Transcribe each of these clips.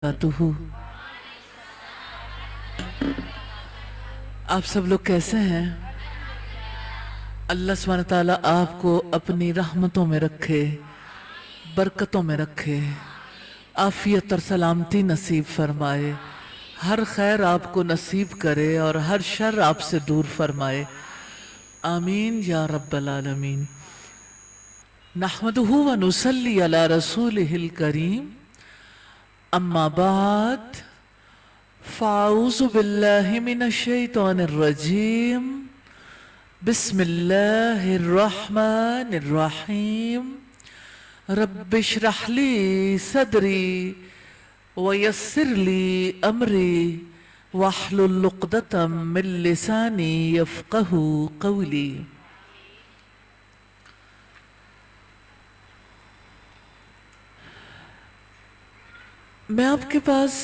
वबरकातुहू। आप सब लोग कैसे हैं? अल्लाह सुब्हानहू तआला आपको अपनी रहमतों में रखे, बरकतों में रखे, आफियत और सलामती नसीब फरमाए, हर खैर आपको नसीब करे और हर शर आपसे दूर फरमाए। आमीन या रब्बल आलमीन। नहमदुहु व नुसल्ली अला रसूलिहिल करीम। अम्मा बाद फ़ाऊज़ु बिल्लाहि मिनश शैतानिर रजीम। बिस्मिल्लाहिर रहमानिर रहीम। रब्बिश्रह ली सदरी व यस्सिर ली अमरी वहलुल उक़दतम मिन लिसानी यफ़क़हू क़ौली। मैं आपके पास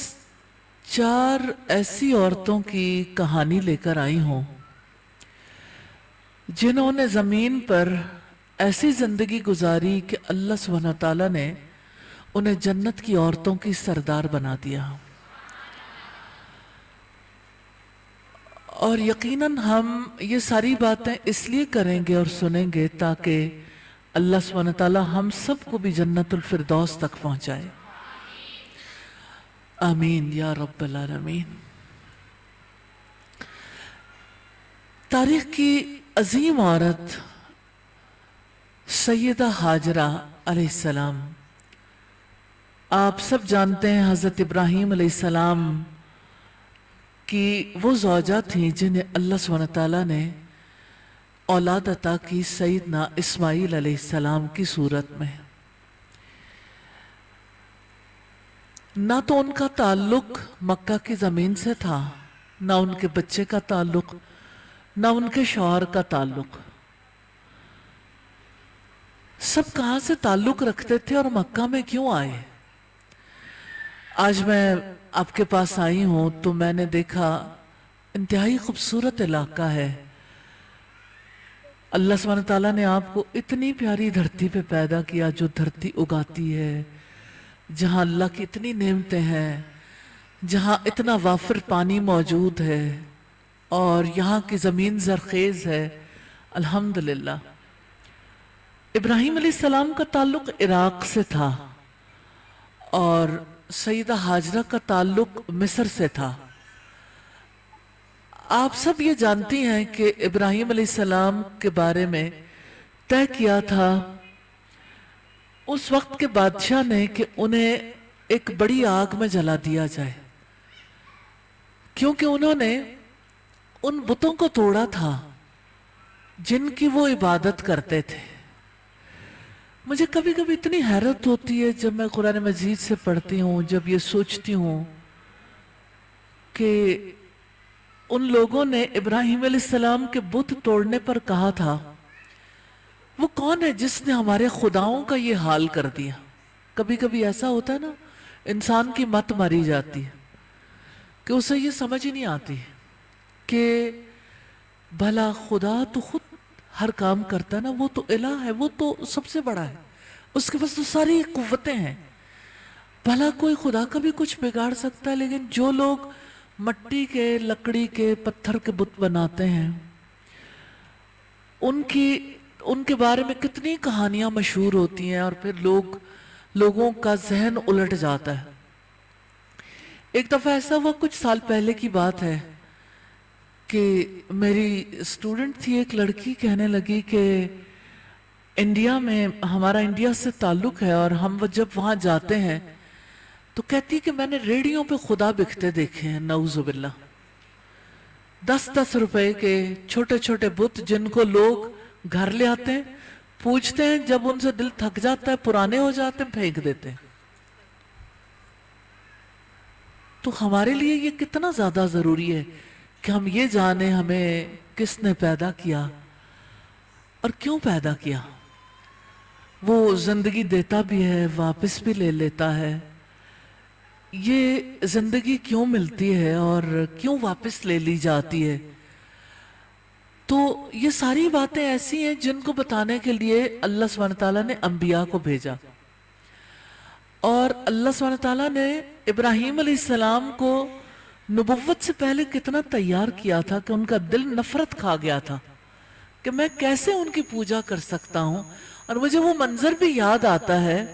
4 ऐसी औरतों की कहानी लेकर आई हूं जिन्होंने ज़मीन पर ऐसी ज़िंदगी गुजारी कि अल्लाह सुब्हानहू तआला ने उन्हें जन्नत की औरतों की सरदार बना दिया। और यकीनन हम ये सारी बातें इसलिए करेंगे और सुनेंगे ताकि अल्लाह सुब्हानहू तआला हम सबको भी जन्नतुल फिरदौस तक पहुंचाए। आमीन या रब्बल आलमीन। तारीख की अजीम औरत सैयदा हाजरा अलैहिस्सलाम। आप सब जानते हैं हज़रत इब्राहीम अलैहिस्सलाम की वो ज़ौजा थी जिन्हें अल्लाह सुब्हानहू तआला ने औलाद अता की सैयदना इस्माईल अलैहिस्सलाम की सूरत में। ना तो उनका ताल्लुक मक्का की ज़मीन से था, ना उनके बच्चे का ताल्लुक, ना उनके शौहर का ताल्लुक। सब कहाँ से ताल्लुक रखते थे और मक्का में क्यों आए? आज मैं आपके पास आई हूं तो मैंने देखा इंतहाई खूबसूरत इलाका है। अल्लाह सुब्हानहू तआला ने आपको इतनी प्यारी धरती पे पैदा किया जो धरती उगाती है, जहाँ अल्लाह की इतनी नेमतें हैं, जहाँ इतना वाफिर पानी मौजूद है और यहाँ की ज़मीन ज़रखेज़ है। अल्हम्दुलिल्लाह। इब्राहीम अलैहिस्सलाम का ताल्लुक इराक से था और सैयदा हाजरा का ताल्लुक मिस्र से था। आप सब ये जानती हैं कि इब्राहीम अलैहिस्सलाम के बारे में तय किया था उस वक्त के बादशाह ने कि उन्हें एक बड़ी आग में जला दिया जाए, क्योंकि उन्होंने उन बुतों को तोड़ा था जिनकी वो इबादत करते थे। मुझे कभी कभी इतनी हैरत होती है जब मैं कुरान मजीद से पढ़ती हूँ, जब ये सोचती हूँ कि उन लोगों ने इब्राहीम अलैहिस्सलाम के बुत तोड़ने पर कहा था, वो कौन है जिसने हमारे खुदाओं का ये हाल कर दिया। कभी कभी ऐसा होता है ना, इंसान की मत मारी जाती है कि उसे ये समझ ही नहीं आती कि भला खुदा तो खुद हर काम करता है ना, वो तो इलाह है, वो तो सबसे बड़ा है, उसके पास तो सारी कुव्वतें हैं। भला कोई खुदा का भी कुछ बिगाड़ सकता है। लेकिन जो लोग मट्टी के, लकड़ी के, पत्थर के बुत बनाते हैं, उनके बारे में कितनी कहानियां मशहूर होती हैं और फिर लोगों का जहन उलट जाता है। एक दफा ऐसा हुआ, कुछ साल पहले की बात है, कि मेरी स्टूडेंट थी एक लड़की, कहने लगी कि इंडिया में, हमारा इंडिया से ताल्लुक है और हम जब वहाँ जाते हैं तो कहती कि मैंने रेडियो पे खुदा बिकते देखे हैं, नऊजुबिल्लाह। 10-10 रुपए के छोटे छोटे बुत जिनको लोग घर ले आते हैं, पूछते हैं, जब उनसे दिल थक जाता है, पुराने हो जाते हैं, फेंक देते हैं। तो हमारे लिए ये कितना ज्यादा जरूरी है कि हम ये जाने हमें किसने पैदा किया और क्यों पैदा किया। वो जिंदगी देता भी है, वापस भी ले लेता है। ये जिंदगी क्यों मिलती है और क्यों वापस ले ली जाती है। तो ये सारी बातें ऐसी हैं जिनको बताने के लिए अल्लाह सुब्हानहू तआला ने अंबिया को भेजा। और अल्लाह सुब्हानहू तआला ने ابراہیم علیہ السلام کو نبوت سے پہلے کتنا تیار کیا تھا کہ ان کا دل نفرت کھا گیا تھا کہ میں کیسے ان کی پوجا کر سکتا ہوں. اور مجھے وہ منظر بھی یاد آتا ہے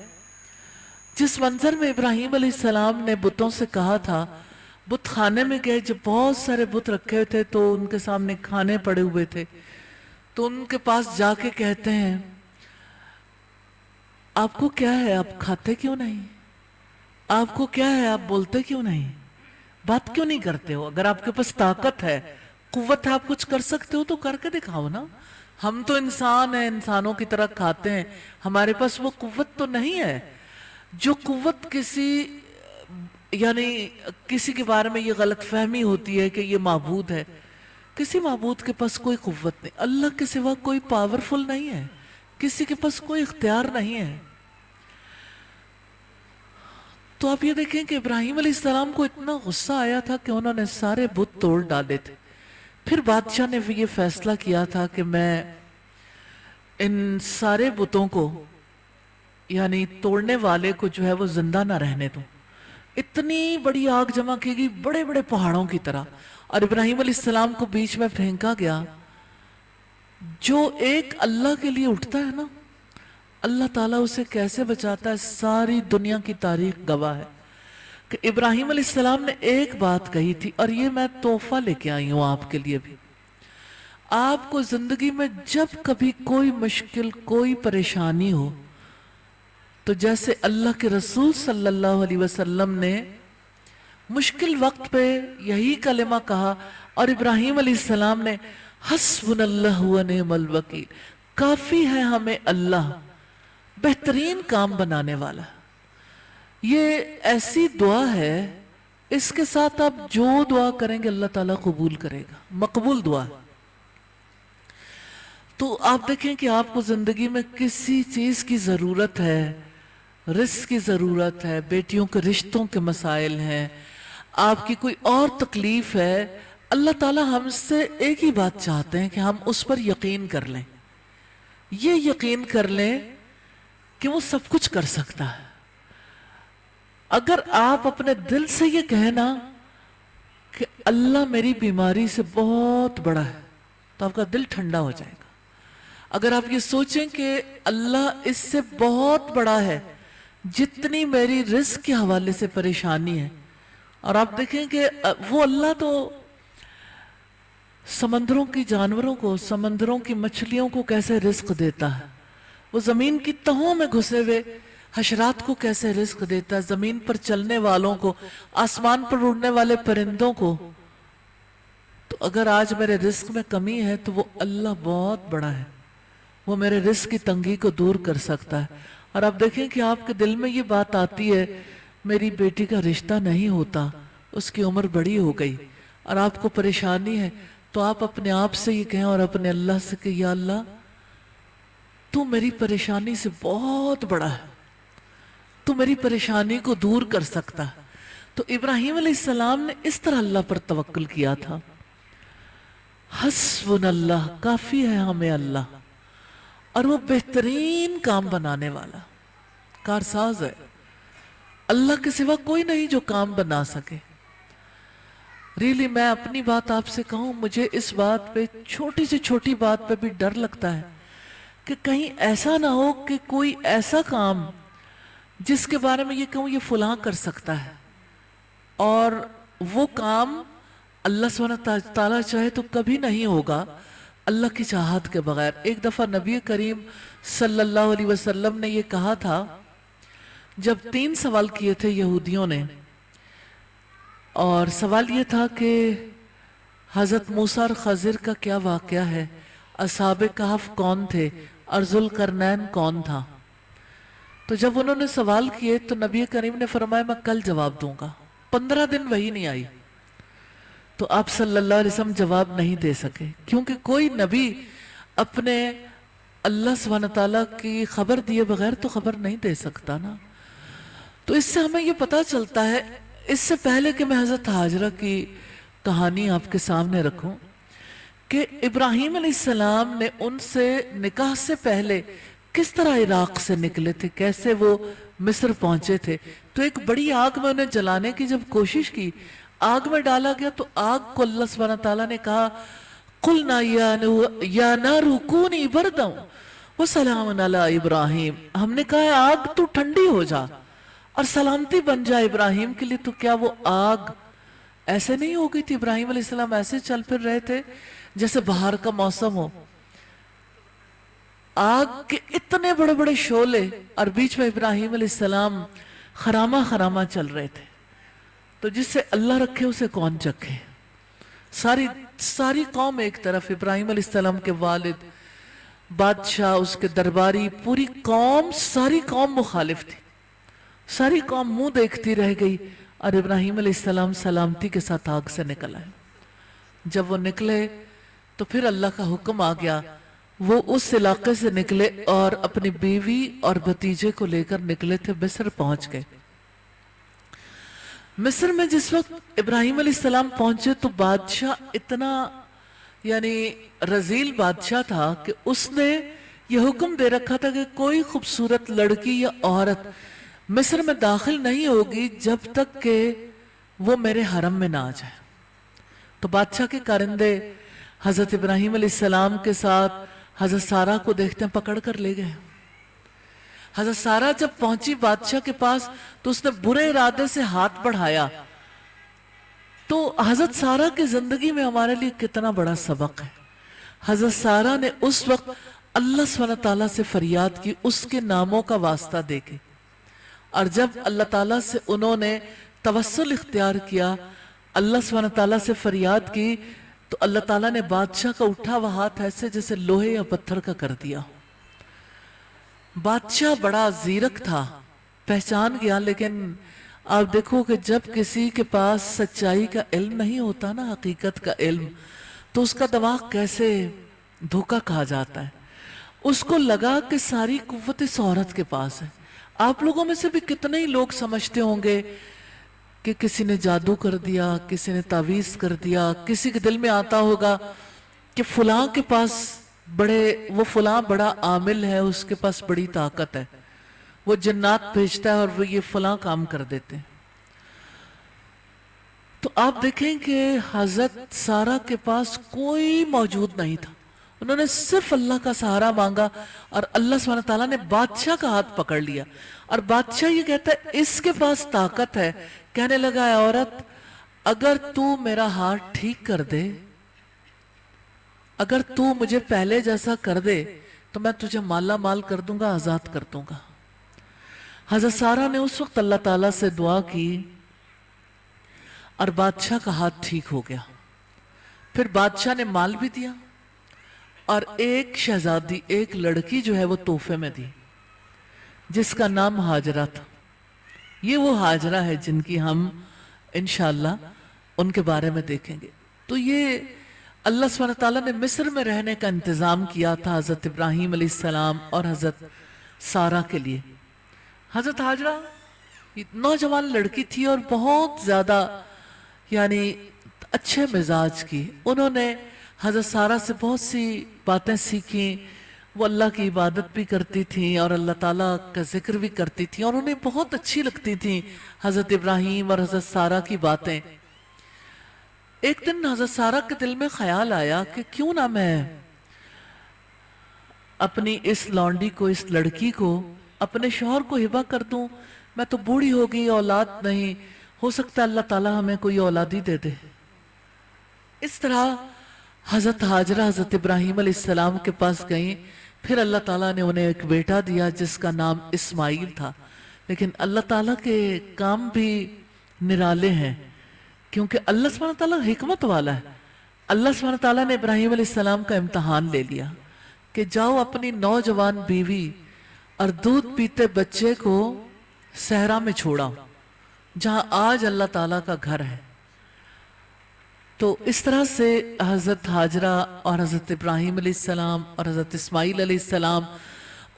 جس منظر میں ابراہیم علیہ السلام نے بتوں سے کہا تھا. بت خانے میں گئے, جب بہت سارے بت رکھے ہوئے تھے تو ان کے سامنے کھانے پڑے ہوئے تھے, تو ان کے پاس جا کے کہتے ہیں آپ کو کیا ہے, آپ کھاتے کیوں نہیں؟ آپ کو کیا ہے, آپ بولتے کیوں نہیں؟ بات کیوں نہیں کرتے ہو؟ اگر آپ کے پاس طاقت ہے, قوت ہے, آپ کچھ کر سکتے ہو تو کر کے دکھاؤ نا. ہم تو انسان ہیں, انسانوں کی طرح کھاتے ہیں, ہمارے پاس وہ قوت تو نہیں ہے. جو قوت کسی کے بارے میں یہ غلط فہمی ہوتی ہے کہ یہ معبود ہے, کسی معبود کے پاس کوئی قوت نہیں. اللہ کے سوا کوئی پاورفل نہیں ہے, کسی کے پاس کوئی اختیار نہیں ہے. تو آپ یہ دیکھیں کہ ابراہیم علیہ السلام کو اتنا غصہ آیا تھا کہ انہوں نے سارے بت توڑ ڈالے تھے. پھر بادشاہ نے یہ فیصلہ کیا تھا کہ میں ان سارے بتوں کو, یعنی توڑنے والے کو جو ہے وہ زندہ نہ رہنے دوں. اتنی بڑی آگ جمع کی گئی بڑے بڑے پہاڑوں کی طرح, اور ابراہیم علیہ السلام کو بیچ میں پھینکا گیا. جو ایک اللہ کے لیے اٹھتا ہے نا, اللہ تعالیٰ اسے کیسے بچاتا ہے, ساری دنیا کی تاریخ گواہ ہے. کہ ابراہیم علیہ السلام نے ایک بات کہی تھی, اور یہ میں تحفہ لے کے آئی ہوں آپ کے لیے بھی. آپ کو زندگی میں جب کبھی کوئی مشکل, کوئی پریشانی ہو, تو جیسے اللہ کے رسول صلی اللہ علیہ وسلم نے مشکل وقت پہ یہی کلمہ کہا, اور ابراہیم علیہ السلام نے حسبنا اللہ و نعم الوکیل, کافی ہے ہمیں اللہ, بہترین کام بنانے والا. یہ ایسی دعا ہے, اس کے ساتھ آپ جو دعا کریں گے اللہ تعالیٰ قبول کرے گا, مقبول دعا. تو آپ دیکھیں کہ آپ کو زندگی میں کسی چیز کی ضرورت ہے, رزق کی ضرورت ہے, بیٹیوں کے رشتوں کے مسائل ہیں, آپ کی کوئی اور تکلیف ہے, اللہ تعالیٰ ہم سے ایک ہی بات چاہتے ہیں کہ ہم اس پر یقین کر لیں. یہ یقین کر لیں کہ وہ سب کچھ کر سکتا ہے. اگر آپ اپنے دل سے یہ کہنا کہ اللہ میری بیماری سے بہت بڑا ہے, تو آپ کا دل ٹھنڈا ہو جائے گا. اگر آپ یہ سوچیں کہ اللہ اس سے بہت بڑا ہے جتنی میری رزق کے حوالے سے پریشانی ہے, اور آپ دیکھیں کہ وہ اللہ تو سمندروں کی جانوروں کو, سمندروں کی مچھلیوں کو کیسے رزق دیتا ہے, وہ زمین کی تہوں میں گھسے ہوئے حشرات کو کیسے رزق دیتا ہے, زمین پر چلنے والوں کو, آسمان پر اڑنے والے پرندوں کو. تو اگر آج میرے رزق میں کمی ہے تو وہ اللہ بہت بڑا ہے, وہ میرے رزق کی تنگی کو دور کر سکتا ہے. اور آپ دیکھیں کہ آپ کے دل میں یہ بات آتی ہے میری بیٹی کا رشتہ نہیں ہوتا, اس کی عمر بڑی ہو گئی, اور آپ کو پریشانی ہے, تو آپ اپنے آپ سے یہ کہیں اور اپنے اللہ سے کہ یا اللہ تو میری پریشانی سے بہت بڑا ہے, تو میری پریشانی کو دور کر سکتا ہے. تو ابراہیم علیہ السلام نے اس طرح اللہ پر توکل کیا تھا, حسبنا اللہ, کافی ہے ہمیں اللہ, اور وہ بہترین کام بنانے والا, کارساز ہے. اللہ کے سوا کوئی نہیں جو کام بنا سکے. ریلی میں اپنی بات آپ سے کہوں, مجھے اس بات پہ, چھوٹی سے چھوٹی بات پہ بھی ڈر لگتا ہے کہ کہیں ایسا نہ ہو کہ کوئی ایسا کام جس کے بارے میں یہ کہوں یہ فلاں کر سکتا ہے, اور وہ کام اللہ سبحانہ تعالیٰ چاہے تو کبھی نہیں ہوگا اللہ کی چاہت کے بغیر. ایک دفعہ نبی کریم صلی اللہ علیہ وسلم نے یہ کہا تھا, جب 3 سوال کیے تھے یہودیوں نے, اور سوال یہ تھا کہ حضرت موسیٰ اور خضر کا کیا واقعہ ہے, اصحاب کہف کون تھے, اور ذوالقرنین کون تھا. تو جب انہوں نے سوال کیے تو نبی کریم نے فرمایا میں کل جواب دوں گا. 15 دن وہی نہیں آئی, تو آپ صلی اللہ علیہ وسلم جواب نہیں دے سکے, کیونکہ کوئی نبی اپنے اللہ سبحانہ تعالیٰ کی خبر دیے بغیر تو خبر نہیں دے سکتا نا. تو اس سے ہمیں یہ پتا چلتا ہے, اس سے پہلے کہ میں حضرت ہاجرہ کی کہانی آپ کے سامنے رکھوں, کہ ابراہیم علیہ السلام نے ان سے نکاح سے پہلے किस तरह इराक से निकले थे, कैसे वो मिस्र पहुंचे थे। तो एक बड़ी आग में उन्हें जलाने की जब कोशिश की, आग में डाला गया, तो आग को अल्लाह सुब्हानहू तआला ने कहा, कुल ना या नारू कूनी बरदम वो सलाम अला इब्राहिम। हमने कहा है आग तू ठंडी हो जा और सलामती बन जा इब्राहिम के लिए। तो क्या वो आग ऐसे नहीं हो गई थी? इब्राहिम अलैहिस्सलाम ऐसे चल फिर रहे थे जैसे बाहर का मौसम हो। आग के इतने बड़े बड़े शोले और बीच में इब्राहिम अलैहिस्सलाम खरामा खरामा चल रहे थे। तो जिससे अल्लाह रखे उसे कौन चखे। सारी सारी कौम एक तरफ, इब्राहिम अलैहिस्सलाम के वालिद, बादशाह, उसके दरबारी, पूरी कौम, सारी कौम मुखालिफ थी। सारी कौम मुंह देखती रह गई और इब्राहिम अलैहिस्सलाम सलामती के साथ आग से निकल आए। जब वो निकले तो फिर अल्लाह का हुक्म आ गया, वो उस इलाके से निकले और अपनी बीवी और भतीजे को लेकर निकले थे, मिस्र पहुंच गए। मिस्र में जिस वक्त इब्राहिम अलैहिस्सलाम पहुंचे तो बादशाह इतना यानी रजील बादशाह था कि उसने ये हुक्म दे रखा था कि कोई खूबसूरत लड़की या औरत मिस्र में दाखिल नहीं होगी जब तक कि वो मेरे हरम में ना आ जाए। तो बादशाह के कारिंदे हजरत इब्राहिम अलैहिस्सलाम के साथ हजरत सारा को देखते हैं पकड़ कर ले गए। हजरत सारा जब पहुंची बादशाह के पास तो उसने बुरे इरादे से हाथ बढ़ाया। तो हजरत सारा की जिंदगी में हमारे लिए कितना बड़ा सबक है। हजरत सारा ने उस वक्त अल्लाह सुब्हानहू तआला से फरियाद की, उसके नामों का वास्ता देके। और जब अल्लाह ताला से उन्होंने तवस्सुल इख्तियार किया, अल्लाह सुब्हानहू तआला से फरियाद की, तो अल्लाह ताला ने बादशाह का उठा हुआ हाथ ऐसे जैसे लोहे या पत्थर का कर दिया। बादशाह बड़ा जीरक था, पहचान गया। लेकिन आप देखो कि जब किसी के पास सच्चाई का इल्म नहीं होता ना, हकीकत का इल्म, तो उसका दिमाग कैसे धोखा खा जाता है। उसको लगा कि सारी कुव्वत इस औरत के पास है। आप लोगों में से भी कितने ही लोग समझते होंगे कि किसी ने जादू कर दिया, किसी ने तावीज कर दिया। किसी के दिल में आता होगा कि फलां के पास वो फलां बड़ा आमिल है, उसके पास बड़ी ताकत है, वो जन्नात भेजता है और वो ये फलां काम कर देते हैं। तो आप देखें कि हजरत सारा के पास कोई मौजूद नहीं था। उन्होंने सिर्फ अल्लाह का सहारा मांगा और अल्लाह सुब्हानहू तआला ने बादशाह का हाथ पकड़ लिया। और बादशाह ये कहता है इसके पास ताकत है। कहने लगा, है औरत, अगर तू मेरा हाथ ठीक कर दे, अगर तू मुझे पहले जैसा कर दे तो मैं तुझे माला माल कर दूंगा, आजाद कर दूंगा। हजरत सारा ने उस वक्त अल्लाह ताला से दुआ की और बादशाह का हाथ ठीक हो गया। फिर बादशाह ने माल भी दिया और एक शहजादी, एक लड़की जो है वो तोहफे में दी, जिसका नाम हाजरा था। ये वो हाजरा है जिनकी हम इंशाअल्लाह उनके बारे में देखेंगे। तो ये अल्लाह सुब्हानहू तआला ने मिस्र में रहने का इंतजाम किया था हजरत इब्राहिम अलैहिस्सलाम और हजरत सारा के लिए। हजरत हाजरा नौजवान लड़की थी और बहुत ज्यादा यानी अच्छे मिजाज की। उन्होंने हजरत सारा से बहुत सी बातें सीखी। वो अल्लाह की इबादत भी करती थी और अल्लाह ताला का जिक्र भी करती थी और उन्हें बहुत अच्छी लगती थी हजरत इब्राहिम और हजरत सारा की बातें। एक दिन हजरत सारा के दिल में ख्याल आया कि क्यों ना मैं अपनी इस लौंडी को, इस लड़की को अपने शौहर को हिबा कर दूं। मैं तो बूढ़ी हो गई, औलाद नहीं, हो सकता है अल्लाह ताला हमें कोई औलादी दे दे। इस तरह हजरत हाजरा हजरत इब्राहिम अलैहिस्सलाम के पास गई। फिर अल्लाह ताला ने उन्हें एक बेटा दिया जिसका नाम इस्माइल था। लेकिन अल्लाह ताला के काम भी निराले हैं, क्योंकि अल्लाह सुब्हानहू तआला हिकमत वाला है। अल्लाह सुब्हानहू तआला ने इब्राहिम अलैहिस्सलाम का इम्तहान ले लिया कि जाओ अपनी नौजवान बीवी और दूध पीते बच्चे को सहरा में छोड़ाओ, जहां आज अल्लाह ताला का घर है। तो इस तरह से हजरत हाजरा और हजरत इब्राहिम अलैहिस्सलाम और हजरत इस्माइल अलैहिस्सलाम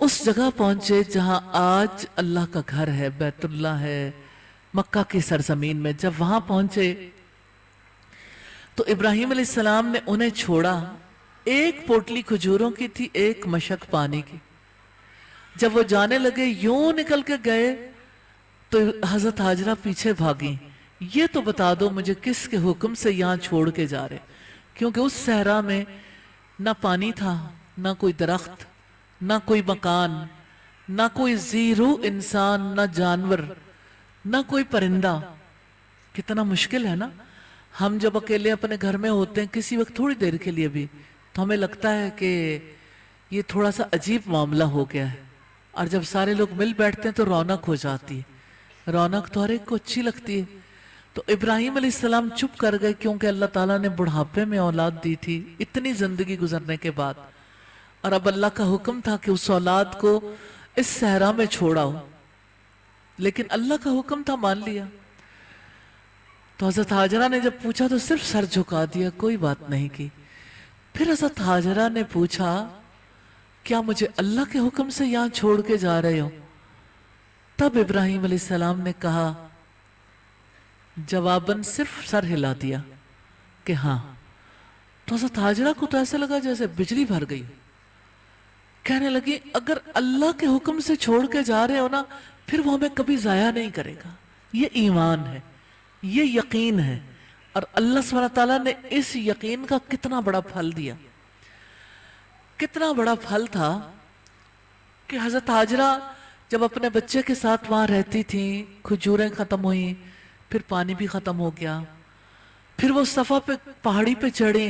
उस जगह पहुंचे जहां आज अल्लाह का घर है, बैतुल्लाह है, मक्का की सरजमीन में। जब वहां पहुंचे तो इब्राहिम अलैहिस्सलाम ने उन्हें छोड़ा। एक पोटली खजूरों की थी, एक मशक पानी की। जब वो जाने लगे, यूं निकल के गए, तो हजरत हाजरा पीछे भागी, ये तो बता दो मुझे किसके हुक्म से यहां छोड़ के जा रहे। क्योंकि उस सहरा में ना पानी था, ना कोई दरख्त, ना कोई मकान, ना कोई जीरू इंसान, ना जानवर, ना कोई परिंदा। कितना मुश्किल है ना। हम जब अकेले अपने घर में होते हैं किसी वक्त थोड़ी देर के लिए भी, तो हमें लगता है कि ये थोड़ा सा अजीब मामला हो गया है, और जब सारे लोग मिल बैठते हैं तो रौनक हो जाती है। रौनक तो हर एक को अच्छी लगती है। तो इब्राहिम अलैहिस्सलाम चुप कर गए, क्योंकि अल्लाह ताला ने बुढ़ापे में औलाद दी थी इतनी जिंदगी गुजरने के बाद, और अब अल्लाह का हुक्म था कि उस औलाद को इस सहरा में छोड़ाओ। लेकिन अल्लाह का हुक्म था, मान लिया। तो हजरत हाजरा ने जब पूछा तो सिर्फ सर झुका दिया, कोई बात नहीं की। फिर हजरत हाजरा ने पूछा, क्या मुझे अल्लाह के हुक्म से यहां छोड़ के जा रहे हो? तब इब्राहिम अलैहिस्सलाम ने कहा, जवाबन सिर्फ सर हिला दिया कि हाँ। तो हजरत हाजरा को तो ऐसा लगा जैसे बिजली भर गई। कहने लगी, अगर अल्लाह के हुक्म से छोड़ के जा रहे हो ना, फिर वो हमें कभी जाया नहीं करेगा। ये ईमान है, ये यकीन है। और अल्लाह सुब्हानहू व तआला ने इस यकीन का कितना बड़ा फल दिया। कितना बड़ा फल था कि हजरत हाजरा जब अपने बच्चे के साथ वहां रहती थी, खजूरें खत्म हुई, फिर पानी भी खत्म हो गया, फिर वो सफा पे पहाड़ी पे चढ़े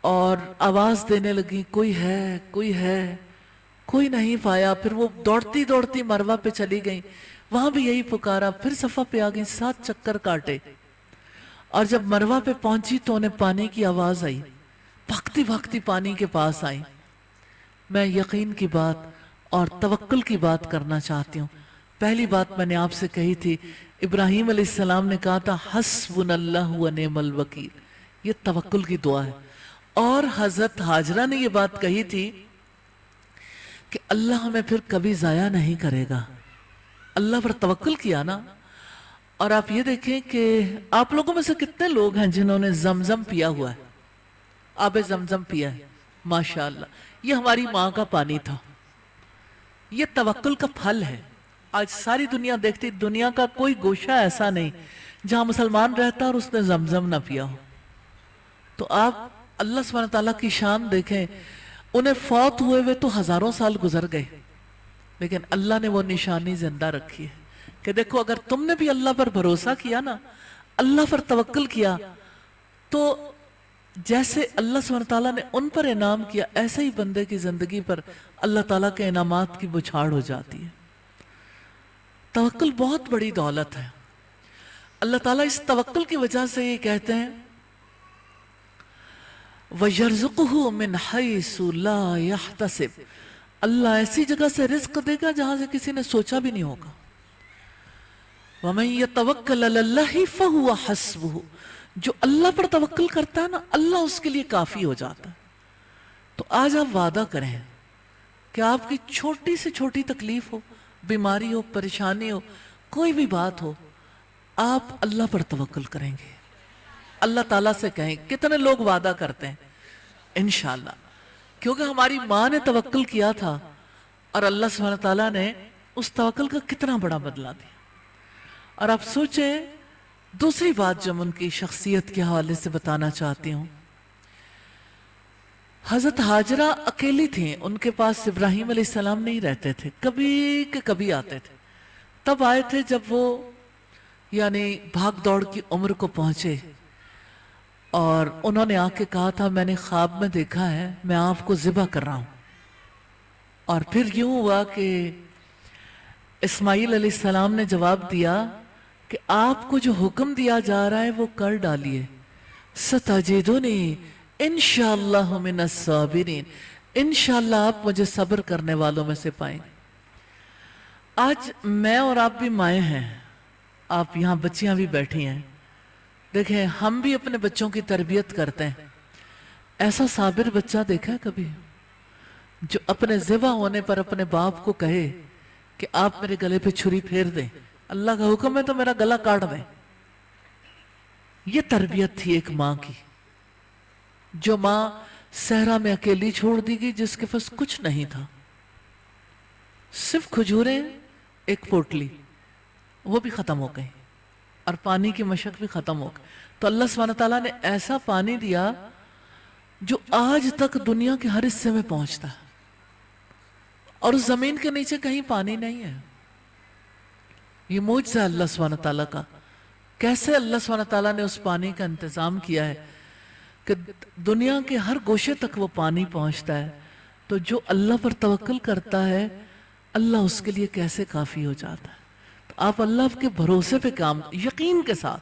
और आवाज देने लगी, कोई है, कोई है। कोई नहीं पाया। फिर वो दौड़ती दौड़ती मरवा पे चली गई, वहां भी यही पुकारा। फिर सफा पे आ गई, 7 चक्कर काटे, और जब मरवा पे पहुंची तो उन्हें पानी की आवाज आई। भागती भागती पानी के पास आई। मैं यकीन की बात और तवक्कुल की बात करना चाहती हूँ। पहली बात मैंने आपसे कही थी, इब्राहिम अलैहिस्सलाम ने कहा था, हस्बुनल्लाहु व निअमल वकील। ये तवक्कुल की दुआ है। और हजरत हाजरा ने ये बात कही थी कि अल्लाह हमें फिर कभी जाया नहीं करेगा। अल्लाह पर तवक्कुल किया ना। और आप ये देखें कि आप लोगों में से कितने लोग हैं जिन्होंने जमजम पिया हुआ है, आबे जमजम पिया है? माशाअल्लाह। ये हमारी माँ का पानी था। ये तवक्कुल का फल है। आज सारी दुनिया देखती, दुनिया का कोई गोशा ऐसा नहीं जहां मुसलमान रहता और उसने जमजम ना पिया हो। तो आप अल्लाह सुब्हानहू तआला की शान देखें। उन्हें फौत हुए हुए तो हजारों साल गुजर गए, लेकिन अल्लाह ने वो निशानी जिंदा रखी है कि देखो, अगर तुमने भी अल्लाह पर भरोसा किया ना, अल्लाह पर तवक्कुल किया, तो जैसे अल्लाह सुब्हानहू तआला ने उन पर इनाम किया, ऐसे ही बंदे की जिंदगी पर अल्लाह ताला के इनामात की बुछाड़ हो जाती है। तवक्कुल बहुत बड़ी दौलत है। अल्लाह ताला इस तवक्कुल की वजह से ये कहते हैं, वयर्ज़ुक़हु मिन हैसु ला यहतसिब। अल्लाह ऐसी जगह से रिज्क देगा जहां से किसी ने सोचा भी नहीं होगा। वमन यतवक्कल अलल्लाहि फहुव हस्बुहु। जो अल्लाह पर तवक्कुल करता है ना, अल्लाह उसके लिए काफी हो जाता है। तो आज आप वादा करें कि आपकी छोटी से छोटी तकलीफ हो, बीमारी हो, परेशानी हो, कोई भी बात हो, आप अल्लाह पर तवक्कुल करेंगे। अल्लाह ताला से कहें। कितने लोग वादा करते हैं? इंशाअल्लाह। क्योंकि हमारी माँ ने तवक्कुल किया था और अल्लाह सुब्हानहू ताला ने उस तवक्कुल का कितना बड़ा बदला दिया। और आप सोचें, दूसरी बात जो मैं उनकी शख्सियत के हवाले से बताना चाहती हूँ, हजरत हाजरा अकेली थी, उनके पास इब्राहिम अलैहिस्सलाम नहीं रहते थे, कभी के कभी आते थे। तब आए थे जब वो यानी भाग दौड़ की उम्र को पहुंचे, और उन्होंने आके कहा था, मैंने ख्वाब में देखा है मैं आपको ज़िबा कर रहा हूं। और फिर यूं हुआ कि इस्माइल अलैहिस्सलाम ने जवाब दिया कि आपको जो हुक्म दिया जा रहा है वो कर डालिए। सतजिदुनी इंशाअल्लाह मिनस साबिरीन। इंशाअल्लाह आप मुझे सब्र करने वालों में से पाएंगे। आज मैं और आप भी माए हैं, आप यहाँ बच्चियां भी बैठी हैं। देखें, हम भी अपने बच्चों की तरबियत करते हैं। ऐसा साबिर बच्चा देखा है कभी, जो अपने ज़िबा होने पर अपने बाप को कहे कि आप मेरे गले पे छुरी फेर दें, अल्लाह का हुक्म है तो मेरा गला काट दें। ये तरबियत थी एक माँ की। जो माँ सहरा में अकेली छोड़ दी गई, जिसके पास कुछ नहीं था, सिर्फ खजूरें एक पोटली, वो भी खत्म हो गई, और पानी की मशक भी खत्म हो गई। तो अल्लाह सुब्हानहू तआला ने ऐसा पानी दिया जो आज तक दुनिया के हर हिस्से में पहुंचता है, और उस जमीन के नीचे कहीं पानी नहीं है। ये मौजज़ा है अल्लाह सुब्हानहू तआला का। कैसे अल्लाह सुब्हानहू तआला ने उस पानी का इंतजाम किया है कि दुनिया के हर गोशे तक वो पानी पहुंचता है। तो जो अल्लाह पर तवक्कुल करता है, अल्लाह उसके लिए कैसे काफी हो जाता है। तो आप अल्लाह के भरोसे पे काम, यकीन के साथ,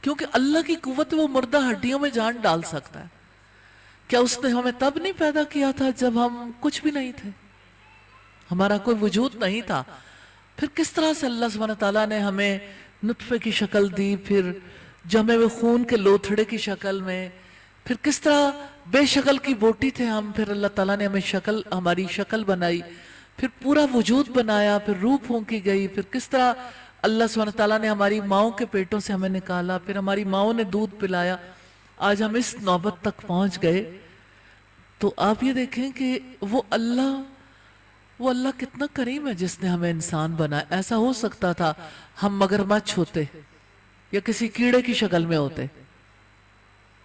क्योंकि अल्लाह की कुव्वत वो मुर्दा हड्डियों में जान डाल सकता है। क्या उसने हमें तब नहीं पैदा किया था जब हम कुछ भी नहीं थे, हमारा कोई वजूद नहीं था? फिर किस तरह से अल्लाह सुब्हानहू तआला ने हमें नुत्फे की शक्ल दी, फिर जमे हुए खून के लोथड़े की शक्ल में, फिर किस तरह बेशक्ल की बोटी थे हम, फिर अल्लाह ताला ने हमें शक्ल, हमारी शक्ल बनाई, फिर पूरा वजूद बनाया, फिर रूह फूंकी गई, फिर किस तरह अल्लाह सुब्हानहू तआला ने हमारी माओं के पेटों से हमें निकाला, फिर हमारी माओं ने दूध पिलाया, आज हम इस नौबत तक पहुंच गए। तो आप ये देखें कि वो अल्लाह कितना करीम है जिसने हमें इंसान बनाया। ऐसा हो सकता था हम मगरमच्छ होते या किसी कीड़े की शक्ल में होते,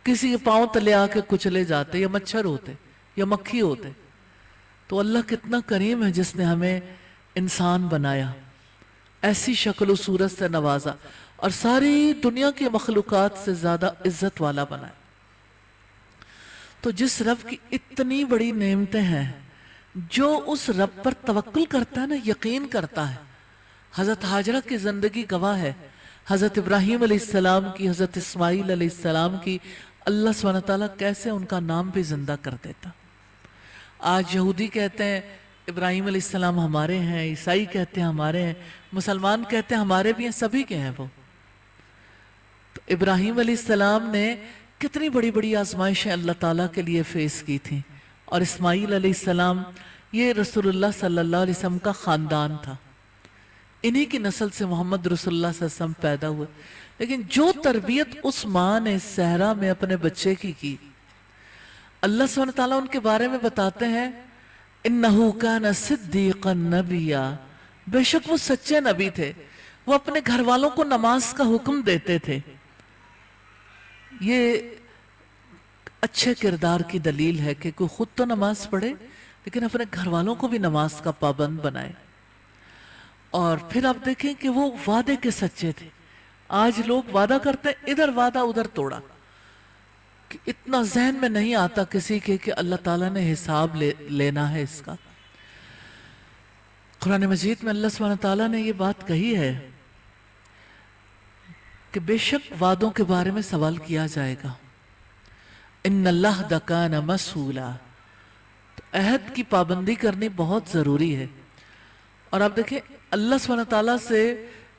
किसी के पांव तले आके कुचले जाते, या मच्छर होते या मक्खी होते। तो अल्लाह कितना करीम है जिसने हमें इंसान बनाया, ऐसी शक्ल सूरत से नवाजा, और सारी दुनिया की मखलूकात से ज्यादा इज्जत वाला बनाया। तो जिस रब की इतनी बड़ी नेमतें हैं, जो उस रब पर तवक्कुल करता है ना, यकीन करता है। हजरत हाजरा की जिंदगी गवाह है, हजरत इब्राहीम अलैहिस्सलाम की, हजरत इस्माईल अलैहिस्सलाम की, अल्लाह सुब्हानहू तआला कैसे उनका नाम भी जिंदा कर देता। आज यहूदी कहते हैं इब्राहीम अलैहिस्सलाम हमारे हैं, ईसाई कहते हैं हमारे हैं, मुसलमान कहते हैं हमारे भी हैं, सभी के हैं वो। तो इब्राहीम अलैहिस्सलाम ने कितनी बड़ी बड़ी आजमाइशें अल्लाह ताला के लिए फेस की थी, और इस्माईल अलैहिस्सलाम ये रसूलुल्लाह सल्लल्लाहु अलैहि वसल्लम का खानदान था, इन्हीं की नस्ल से मोहम्मद रसूलुल्लाह सल्लल्लाहु अलैहि वसल्लम पैदा हुए। लेकिन जो तरबियत उस माँ ने सहरा में अपने बच्चे की, अल्लाह सुब्हानहू तआला उनके बारे में बताते हैं, इन्नहु काना सिद्दीक़न नबिय्या, बेशक वो सच्चे नबी थे, वो अपने घर वालों को नमाज का हुक्म देते थे। ये अच्छे किरदार की दलील है कि कोई खुद तो नमाज पढ़े लेकिन अपने घर वालों को भी नमाज का पाबंद बनाए। और फिर आप देखें कि वो वादे के सच्चे थे। आज लोग वादा करते हैं, इधर वादा उधर तोड़ा, कि इतना जहन में नहीं आता किसी के कि अल्लाह ताला ने हिसाब लेना है इसका। कुरान मजीद में अल्लाह सुब्हानहू तआला ने ये बात कही है कि बेशक वादों के बारे में सवाल किया जाएगा। इन्नल्लाह काना मसूला, तो अहद की पाबंदी करनी बहुत जरूरी है। और आप देखें अल्लाह सुब्हानहू तआला से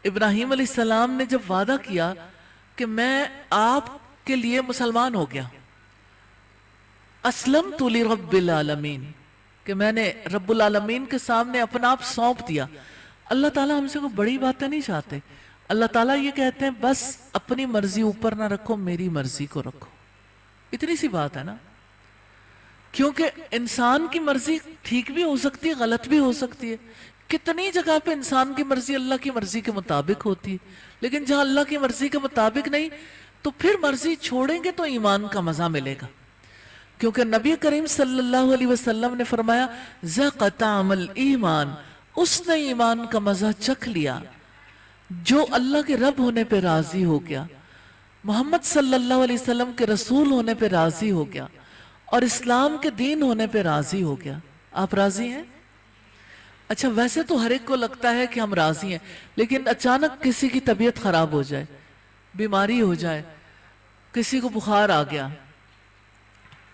इब्राहीम अलैहिस्सलाम ने जब वादा किया कि मैं आपके लिए मुसलमान हो गया, असलम तुली रब्बिल आलमीन, कि मैंने रब्बुल आलमीन के सामने अपना आप सौंप दिया। अल्लाह ताला हमसे कोई बड़ी बातें नहीं चाहते। अल्लाह ताला ये कहते हैं बस अपनी मर्जी ऊपर ना रखो, मेरी मर्जी को रखो। इतनी सी बात है ना, क्योंकि इंसान की मर्जी ठीक भी हो सकती है, गलत भी हो सकती है। कितनी जगह पे इंसान की मर्जी अल्लाह की मर्जी के मुताबिक होती है, लेकिन जहां अल्लाह की मर्जी के मुताबिक नहीं, तो फिर मर्जी छोड़ेंगे तो ईमान का मजा मिलेगा। क्योंकि नबी करीम सल्लल्लाहु अलैहि वसल्लम ने फरमाया, ज़क़ता अमल ईमान, उसने ईमान का मजा चख लिया जो अल्लाह के रब होने पे राजी हो गया, मोहम्मद सल्लल्लाहु अलैहि वसल्लम के रसूल होने पे राजी हो गया, और इस्लाम के दीन होने पे राजी हो गया। आप राजी हैं? अच्छा, वैसे तो हर एक को लगता है कि हम राजी हैं, लेकिन अचानक किसी की तबीयत खराब हो जाए, बीमारी हो जाए, किसी को बुखार आ गया,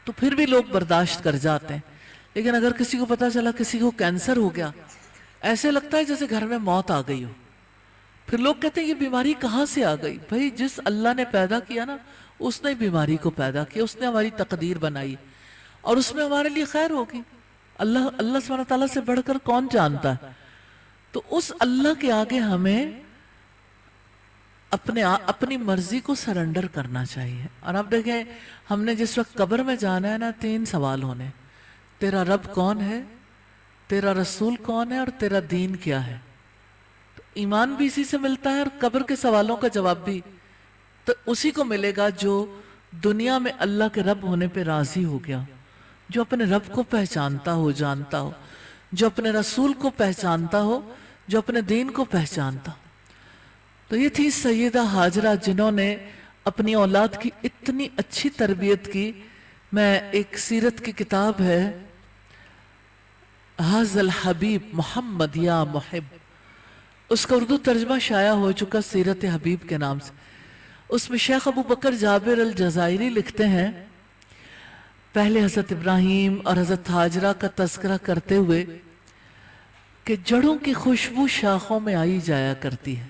तो फिर भी लोग बर्दाश्त कर जाते हैं। लेकिन अगर किसी को पता चला किसी को कैंसर हो गया, ऐसे लगता है जैसे घर में मौत आ गई हो। फिर लोग कहते हैं ये बीमारी कहाँ से आ गई? भाई जिस अल्लाह ने पैदा किया ना, उसने बीमारी को पैदा किया, उसने हमारी तकदीर बनाई, और उसमें हमारे लिए खैर होगी। अल्लाह सुब्हानहू तआला से बढ़कर कौन जानता है? तो उस अल्लाह के आगे हमें अपनी मर्जी को सरेंडर करना चाहिए। और अब देखें, हमने जिस वक्त कब्र में जाना है ना, 3 सवाल होने, तेरा रब कौन है, तेरा रसूल कौन है और तेरा दीन क्या है। तो ईमान भी इसी से मिलता है और कब्र के सवालों का जवाब भी तो उसी को मिलेगा जो दुनिया में अल्लाह के रब होने पे राजी हो गया, जो अपने रब को पहचानता हो, जानता हो, जो अपने रसूल को पहचानता हो, जो अपने दीन को पहचानता। तो ये थी सैयदा हाजरा जिन्होंने अपनी औलाद की इतनी अच्छी तरबियत की। मैं एक सीरत की किताब है हाजल हबीब मोहम्मद या मुहिब, उसका उर्दू तर्जमा शाया हो चुका सीरत हबीब के नाम से। उसमें शेख अबू बकर जाबिर अल जज़ायरी लिखते हैं, पहले हजरत इब्राहिम और हजरत हाजरा का तस्करा करते हुए कि जड़ों की खुशबू शाखों में आई जाया करती है,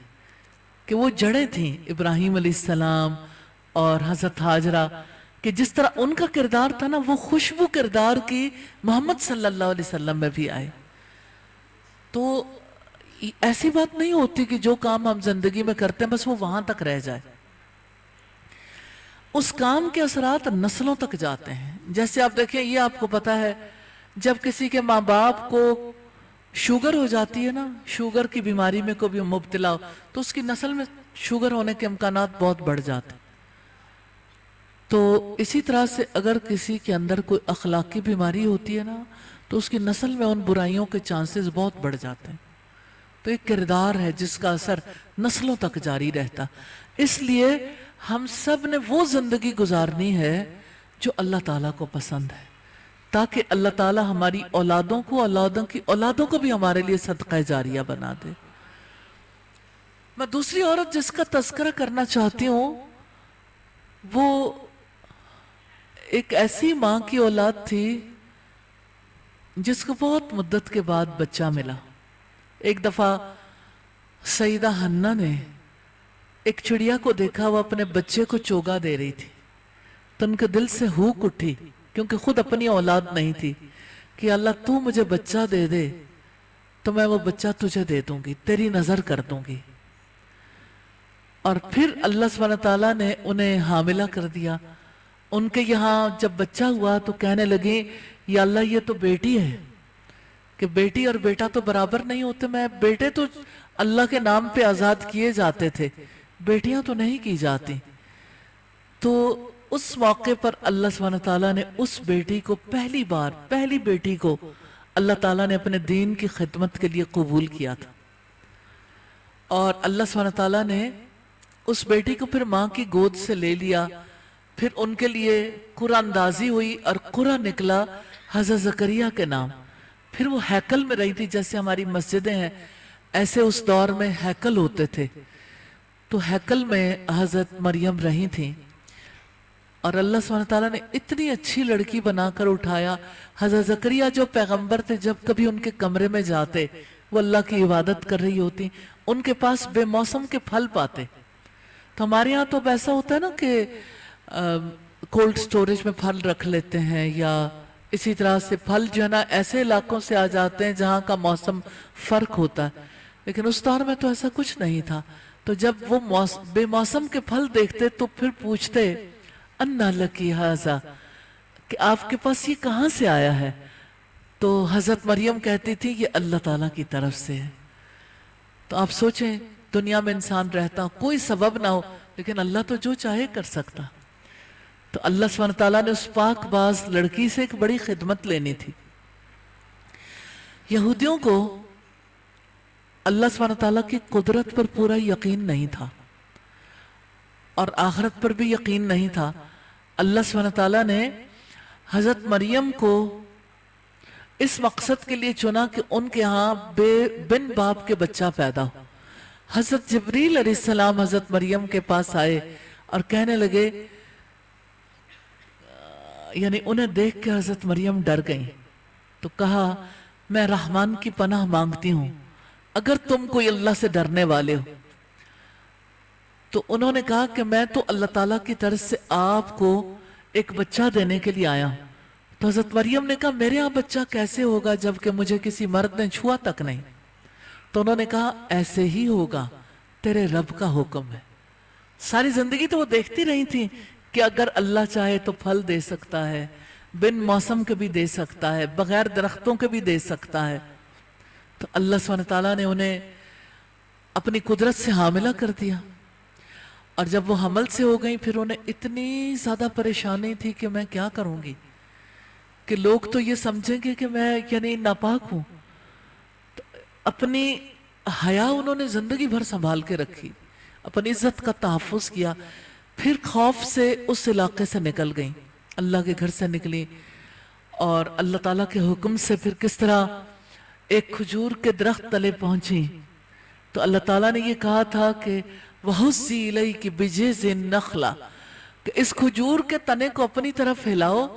कि वो जड़ें थीं इब्राहिम अलैहिस्सलाम और हजरत हाजरा, कि जिस तरह उनका किरदार था ना, वो खुशबू किरदार की मोहम्मद सल्लल्लाहु अलैहि वसल्लम में भी आए। तो ऐसी बात नहीं होती कि जो काम हम जिंदगी में करते हैं बस वो वहां तक रह जाए। उस काम के असरात नस्लों तक जाते हैं। जैसे आप देखें, ये आपको पता है, जब किसी के माँ बाप को शुगर हो जाती है ना, शुगर की बीमारी में कोई भी मुब्तला हो, तो उसकी नस्ल में शुगर होने के इम्कानात बहुत बढ़ जाते हैं। तो इसी तरह से अगर किसी के अंदर कोई अखलाकी बीमारी होती है ना, तो उसकी नस्ल में उन बुराइयों के चांसेस बहुत बढ़ जाते हैं। तो एक किरदार है जिसका असर नस्लों तक जारी रहता। इसलिए हम सब ने वो जिंदगी गुजारनी है जो अल्लाह ताला को पसंद है, ताकि अल्लाह ताला हमारी औलादों को, औलादों की औलादों को भी हमारे लिए सदका जारिया बना दे। मैं दूसरी औरत जिसका तस्करा करना चाहती हूं, वो एक ऐसी मां की औलाद थी जिसको बहुत मुद्दत के बाद बच्चा मिला। एक दफा सईदा हन्ना ने एक चिड़िया को देखा, वो अपने बच्चे को चोगा दे रही थी, तो उनके दिल से हुक उठी, क्योंकि खुद अपनी औलाद नहीं थी, कि अल्लाह तू मुझे बच्चा दे दे तो मैं वो बच्चा तुझे दे दूंगी, तेरी नजर कर दूंगी। और फिर अल्लाह सुब्हानहू तआला ने उन्हें हामिला कर दिया। उनके यहाँ जब बच्चा हुआ तो कहने लगे, या अल्लाह ये तो बेटी है, कि बेटी और बेटा तो बराबर नहीं होते। मैं बेटे तो अल्लाह के नाम पे आजाद किए जाते थे, बेटियां तो नहीं की जाती। तो उस मौके पर अल्लाह सुब्हानहू तआला ने उस बेटी को पहली बार, पहली बेटी को अल्लाह ताला ने अपने दीन की खिदमत के लिए कबूल किया था। और अल्लाह सुब्हानहू तआला ने उस बेटी को फिर माँ की गोद से ले लिया। फिर उनके लिए कुरानदाजी हुई और कुरान निकला हज़रत ज़करिया के नाम। फिर वो हैकल में रही थी, जैसे हमारी मस्जिदें हैं ऐसे उस दौर में हैकल होते थे। तो हैकल में हजरत मरियम रही थी और अल्लाह सुब्हानहू तआला ने इतनी अच्छी लड़की बनाकर उठाया। हजरत ज़करिया जो पैगंबर थे, जब कभी उनके कमरे में जाते, वो अल्लाह की इबादत कर रही होती, उनके पास बेमौसम के फल पाते। तो हमारे यहाँ तो ऐसा होता है ना कि कोल्ड स्टोरेज में फल रख लेते हैं, या इसी तरह से फल जो है ना ऐसे इलाकों से आ जाते हैं जहाँ का मौसम फर्क होता है। लेकिन उस दौर में तो ऐसा कुछ नहीं था। तो जब वो बेमौसम के फल देखते तो फिर पूछते, अन्ना लकी हाजा, कि आपके पास ये कहाँ से आया है। तो हजरत मरियम कहती थी, ये अल्लाह ताला की तरफ से है। तो आप सोचें, दुनिया में इंसान रहता, कोई सबब ना हो, लेकिन अल्लाह तो जो चाहे कर सकता। तो अल्लाह सुब्हानहू तआला ने उस पाकबाज लड़की से एक बड़ी खिदमत लेनी थी। यहूदियों को अल्लाह सुब्हानहू तआला की कुदरत पर पूरा यकीन नहीं था और आखिरत पर भी यकीन नहीं था। अल्लाह सुब्हानहू तआला ने हजरत मरियम को इस मकसद के लिए चुना कि उनके यहाँ बिन बाप के बच्चा पैदा हो। हजरत जिब्रील अलैहिस्सलाम हजरत मरियम के पास आए और कहने लगे, यानी उन्हें देख के हजरत मरियम डर गई। तो कहा, मैं रहमान की पनाह मांगती हूं, अगर तुम कोई अल्लाह से डरने वाले हो। तो उन्होंने कहा कि मैं तो अल्लाह ताला की तरफ से आपको एक बच्चा देने के लिए आया हूं। तो हजरत मरियम ने कहा, मेरे यहाँ बच्चा कैसे होगा जबकि मुझे किसी मर्द ने छुआ तक नहीं। तो उन्होंने कहा, ऐसे ही होगा, तेरे रब का हुक्म है। सारी जिंदगी तो वो देखती रही थी कि अगर अल्लाह चाहे तो फल दे सकता है, بن موسم کے بھی دے سکتا ہے، بغیر درختوں کے بھی دے سکتا ہے. تو اللہ سبحانہ تعالیٰ نے انہیں اپنی قدرت سے حاملہ کر دیا. اور جب وہ حمل سے ہو گئیں پھر انہیں اتنی زیادہ پریشانی تھی کہ میں کیا کروں گی، کہ لوگ تو یہ سمجھیں گے کہ میں یعنی ناپاک ہوں. تو اپنی حیا انہوں نے زندگی بھر سنبھال کے رکھی، اپنی عزت کا تحفظ کیا. پھر خوف سے اس علاقے سے نکل گئیں، اللہ کے گھر سے نکلی، اور اللہ تعالیٰ کے حکم سے پھر کس طرح ایک کھجور کے درخت تلے پہنچی. تو اللہ تعالیٰ نے یہ کہا تھا کہ وَحُزِّي إِلَيْكِ بِجِذِعِ النَّخْلَةِ، کہ اس کھجور کے تنے کو اپنی طرف ہلاؤ،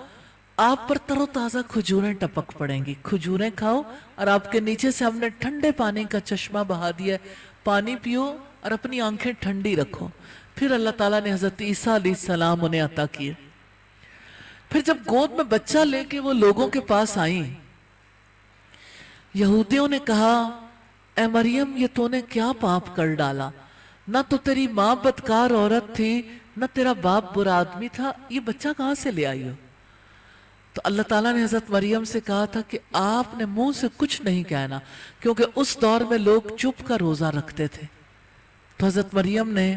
آپ پر تر و تازہ کھجوریں ٹپک پڑیں گی. کھجوریں کھاؤ، اور آپ کے نیچے سے ہم نے ٹھنڈے پانی کا چشمہ بہا دیا ہے، پانی پیو اور اپنی آنکھیں ٹھنڈی رکھو. پھر اللہ تعالیٰ نے حضرت عیسیٰ علیہ السلام انہیں عطا کیے. پھر جب گود میں بچہ لے کے وہ لوگوں کے پاس آئیں، یہودیوں نے کہا اے مریم یہ تو نے کیا پاپ کر ڈالا، نہ تو تیری ماں بدکار عورت تھی نہ تیرا باپ برا آدمی تھا، یہ بچہ کہاں سے لے آئی ہو؟ تو اللہ تعالیٰ نے حضرت مریم سے کہا تھا کہ آپ نے منہ سے کچھ نہیں کہنا، کیونکہ اس دور میں لوگ چپ کا روزہ رکھتے تھے. تو حضرت مریم نے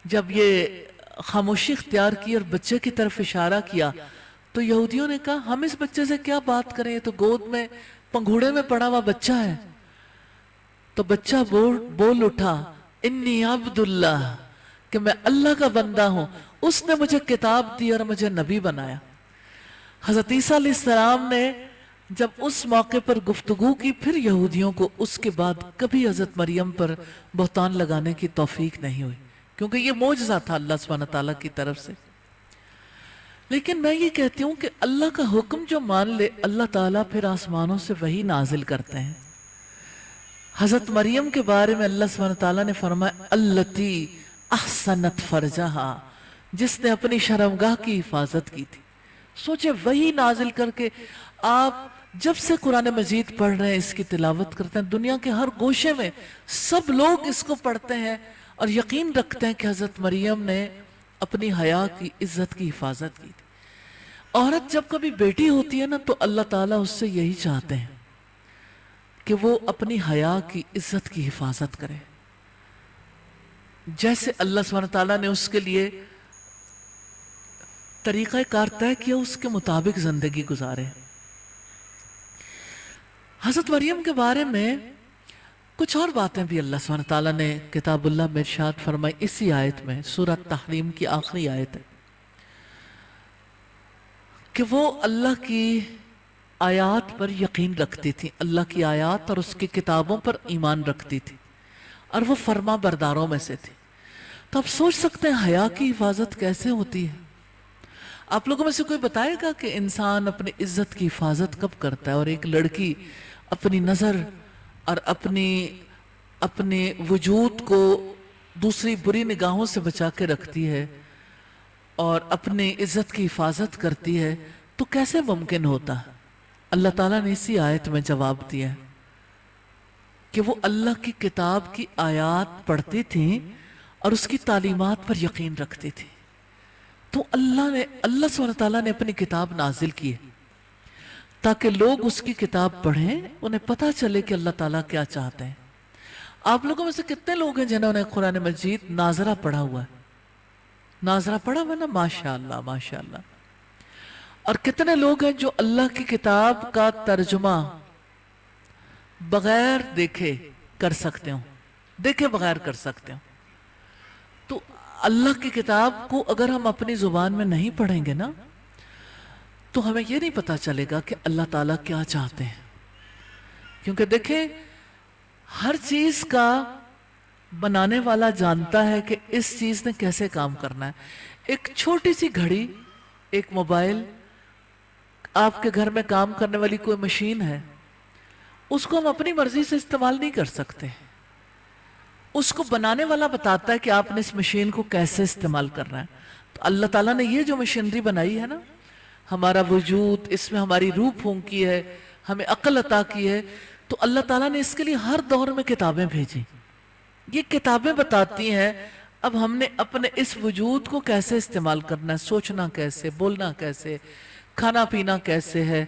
جب یہ خاموشی اختیار کی اور بچے کی طرف اشارہ کیا تو یہودیوں نے کہا ہم اس بچے سے کیا بات کریں، یہ تو گود میں پنگھوڑے میں پڑا ہوا بچہ ہے. تو بچہ بول اٹھا انی عبداللہ، کہ میں اللہ کا بندہ ہوں، اس نے مجھے کتاب دی اور مجھے نبی بنایا. حضرت عیسیٰ علیہ السلام نے جب اس موقع پر گفتگو کی، پھر یہودیوں کو اس کے بعد کبھی حضرت مریم پر بہتان لگانے کی توفیق نہیں ہوئی، کیونکہ یہ معجزہ تھا اللہ سبحانہ تعالیٰ کی طرف سے. لیکن میں یہ کہتی ہوں کہ اللہ کا حکم جو مان لے، اللہ تعالیٰ پھر آسمانوں سے وحی نازل کرتے ہیں. حضرت مریم کے بارے میں اللہ سبحانہ تعالیٰ نے فرمایا التی احسنت فرجہا، جس نے اپنی شرمگاہ کی حفاظت کی تھی. سوچے وحی نازل کر کے آپ جب سے قرآن مجید پڑھ رہے ہیں، اس کی تلاوت کرتے ہیں، دنیا کے ہر گوشے میں سب لوگ اس کو پڑھتے ہیں اور یقین رکھتے ہیں کہ حضرت مریم نے اپنی حیا کی عزت کی حفاظت کی تھی. عورت جب کبھی بیٹی ہوتی ہے نا تو اللہ تعالیٰ اس سے یہی چاہتے ہیں کہ وہ اپنی حیا کی عزت کی حفاظت کرے. جیسے اللہ سبحانہ تعالیٰ نے اس کے لیے طریقہ کار طے کیا، اس کے مطابق زندگی گزارے. حضرت مریم کے بارے میں کچھ اور باتیں بھی اللہ سبحانہ تعالیٰ نے کتاب اللہ میں ارشاد فرمائی. اسی آیت میں سورۃ تحریم کی آخری آیت ہے کہ وہ اللہ کی آیات پر یقین رکھتی تھی، اللہ کی آیات اور اس کی کتابوں پر ایمان رکھتی تھی، اور وہ فرما برداروں میں سے تھی. تو آپ سوچ سکتے ہیں حیا کی حفاظت کیسے ہوتی ہے. آپ لوگوں میں سے کوئی بتائے گا کہ انسان اپنی عزت کی حفاظت کب کرتا ہے؟ اور ایک لڑکی اپنی نظر اور اپنے وجود کو دوسری بری نگاہوں سے بچا کے رکھتی ہے اور اپنی عزت کی حفاظت کرتی ہے، تو کیسے ممکن ہوتا ہے؟ اللہ تعالیٰ نے اسی آیت میں جواب دیا کہ وہ اللہ کی کتاب کی آیات پڑھتی تھیں اور اس کی تعلیمات پر یقین رکھتی تھی. تو اللہ سبحانہ تعالیٰ نے اپنی کتاب نازل کی ہے تاکہ لوگ اس کی کتاب پڑھیں، انہیں پتہ چلے کہ اللہ تعالیٰ کیا چاہتے ہیں. آپ لوگوں میں سے کتنے لوگ ہیں جنہوں نے قرآن مجید ناظرہ پڑھا ہوا ہے؟ ناظرہ پڑھا ہوا نا؟ ماشاءاللہ ماشاءاللہ. اور کتنے لوگ ہیں جو اللہ کی کتاب کا ترجمہ بغیر دیکھے کر سکتے ہوں، دیکھے بغیر کر سکتے ہوں؟ تو اللہ کی کتاب کو اگر ہم اپنی زبان میں نہیں پڑھیں گے نا تو ہمیں یہ نہیں پتا چلے گا کہ اللہ تعالیٰ کیا چاہتے ہیں. کیونکہ دیکھیں ہر چیز کا بنانے والا جانتا ہے کہ اس چیز نے کیسے کام کرنا ہے. ایک چھوٹی سی گھڑی، ایک موبائل، آپ کے گھر میں کام کرنے والی کوئی مشین ہے، اس کو ہم اپنی مرضی سے استعمال نہیں کر سکتے. اس کو بنانے والا بتاتا ہے کہ آپ نے اس مشین کو کیسے استعمال کرنا ہے. تو اللہ تعالیٰ نے یہ جو مشینری بنائی ہے نا، ہمارا وجود، اس میں ہماری روح پھونکی ہے، ہمیں عقل عطا کی ہے، تو اللہ تعالیٰ نے اس کے لیے ہر دور میں کتابیں بھیجی. یہ کتابیں بتاتی ہیں اب ہم نے اپنے اس وجود کو کیسے استعمال کرنا ہے، سوچنا کیسے، بولنا کیسے، کھانا پینا کیسے ہے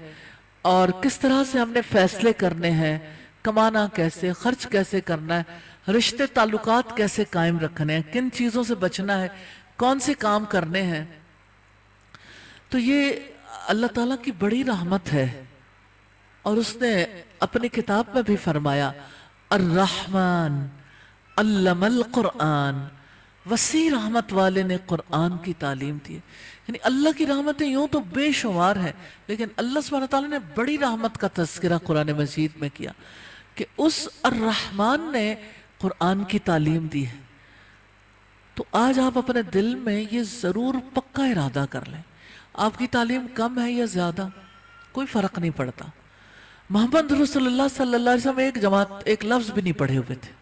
اور کس طرح سے ہم نے فیصلے کرنے ہیں، کمانا کیسے، خرچ کیسے کرنا ہے، رشتے تعلقات کیسے قائم رکھنے ہیں، کن چیزوں سے بچنا ہے، کون سے کام کرنے ہیں۔ تو یہ اللہ تعالیٰ کی بڑی رحمت ہے، اور اس نے اپنی کتاب میں بھی فرمایا الرحمن علم القرآن، وسیع رحمت والے نے قرآن کی تعلیم دی ہے۔ یعنی اللہ کی رحمتیں یوں تو بے شمار ہیں، لیکن اللہ سبحانہ تعالیٰ نے بڑی رحمت کا تذکرہ قرآن مجید میں کیا کہ اس الرحمن نے قرآن کی تعلیم دی ہے۔ تو آج آپ اپنے دل میں یہ ضرور پکا ارادہ کر لیں، آپ کی تعلیم کم ہے یا زیادہ کوئی فرق نہیں پڑتا۔ محمد رسول اللہ صلی اللہ علیہ وسلم ایک لفظ بھی نہیں پڑھے ہوئے تھے،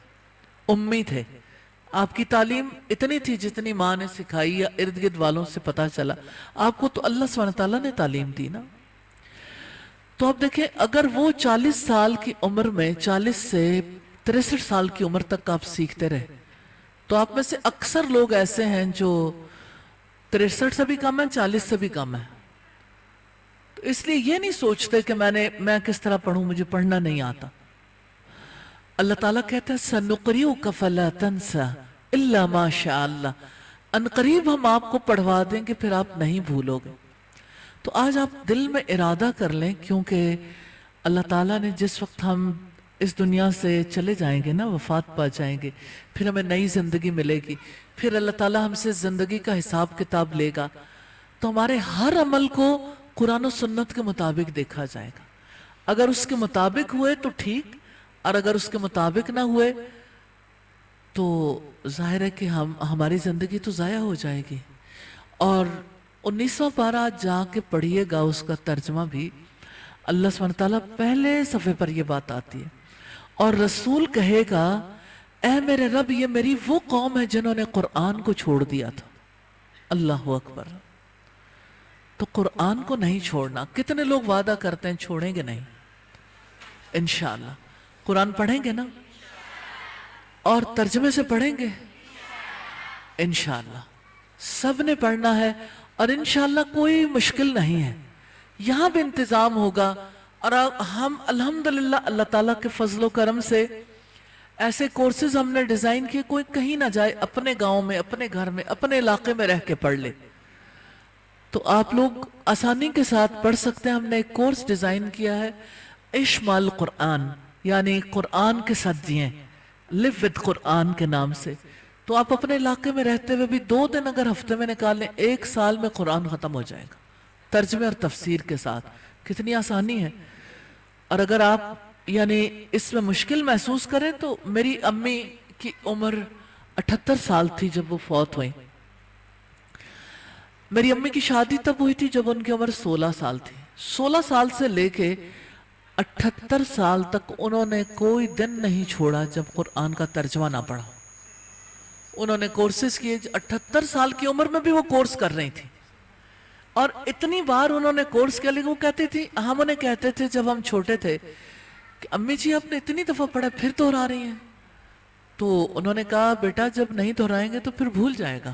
امی تھے۔ آپ کی تعلیم اتنی تھی جتنی ماں نے سکھائی یا ارد گرد والوں سے پتا چلا، آپ کو تو اللہ سبحانہ تعالیٰ نے تعلیم دی نا۔ تو آپ دیکھیں، اگر وہ 40 سال کی عمر میں 40 سے 63 سال کی عمر تک آپ سیکھتے رہے، تو آپ میں سے اکثر لوگ ایسے ہیں جو 63 سے بھی کم ہیں، 40 سے بھی کم ہیں۔ تو اس لیے یہ نہیں سوچتے کہ میں کس طرح پڑھوں، مجھے پڑھنا نہیں آتا۔ اللہ تعالیٰ کہتا ہے سَنُقْرِئُكَ فَلَا تَنْسَ إِلَّا مَا شَاءَ اللَّهُ، ان قریب ہم آپ کو پڑھوا دیں گے پھر آپ نہیں بھولو گے۔ تو آج آپ دل میں ارادہ کر لیں، کیونکہ اللہ تعالیٰ نے جس وقت ہم اس دنیا سے چلے جائیں گے نا، وفات پا جائیں گے، پھر ہمیں نئی زندگی ملے گی، پھر اللہ تعالیٰ ہم سے زندگی کا حساب کتاب لے گا، تو ہمارے ہر عمل کو قرآن و سنت کے مطابق دیکھا جائے گا۔ اگر اس کے مطابق ہوئے تو ٹھیک، اور اگر اس کے مطابق نہ ہوئے تو ظاہر ہے کہ ہماری زندگی تو ضائع ہو جائے گی۔ اور 19واں پارہ جا کے پڑھیے گا، اس کا ترجمہ بھی اللہ سبحانہ تعالیٰ پہلے صفحے پر یہ بات آتی ہے، اور رسول کہے گا اے میرے رب، یہ میری وہ قوم ہے جنہوں نے قرآن کو چھوڑ دیا تھا۔ اللہ اکبر۔ تو قرآن کو نہیں چھوڑنا۔ کتنے لوگ وعدہ کرتے ہیں چھوڑیں گے نہیں؟ انشاءاللہ قرآن پڑھیں گے نا، اور ترجمے سے پڑھیں گے انشاءاللہ۔ سب نے پڑھنا ہے، اور انشاءاللہ کوئی مشکل نہیں ہے، یہاں بھی انتظام ہوگا۔ اور ہم الحمدللہ اللہ تعالیٰ کے فضل و کرم سے ایسے کورسز ہم نے ڈیزائن کیے، کوئی کہیں نہ جائے، اپنے گاؤں میں، اپنے گھر میں، اپنے علاقے میں رہ کے پڑھ لے، تو آپ لوگ آسانی کے ساتھ پڑھ سکتے ہیں۔ ہم نے ایک کورس ڈیزائن کیا ہے عشق مع القرآن، یعنی قرآن کے ساتھ جئیں، live with قرآن کے نام سے۔ تو آپ اپنے علاقے میں رہتے ہوئے بھی 2 دن اگر ہفتے میں نکال لیں، 1 سال میں قرآن ختم ہو جائے گا، ترجمے اور تفسیر کے ساتھ۔ کتنی آسانی ہے۔ اور اگر آپ یعنی اس میں مشکل محسوس کریں تو میری امی کی عمر 78 سال تھی جب وہ فوت ہوئیں۔ میری امی کی شادی تب ہوئی تھی جب ان کی عمر 16 سال تھی۔ 16 سال سے لے کے 78 سال تک انہوں نے کوئی دن نہیں چھوڑا جب قرآن کا ترجمہ نہ پڑھا۔ انہوں نے کورسز کیے، 78 سال کی عمر میں بھی وہ کورس کر رہی تھی، اور اتنی بار انہوں نے کورس کیا، لیکن وہ کہتی تھی، ہم انہیں کہتے تھے جب ہم چھوٹے تھے کہ امی جی آپ نے اتنی دفعہ پڑھا پھر دہرا رہی ہیں۔ تو انہوں نے کہا بیٹا جب نہیں دہرائیں گے تو پھر بھول جائے گا،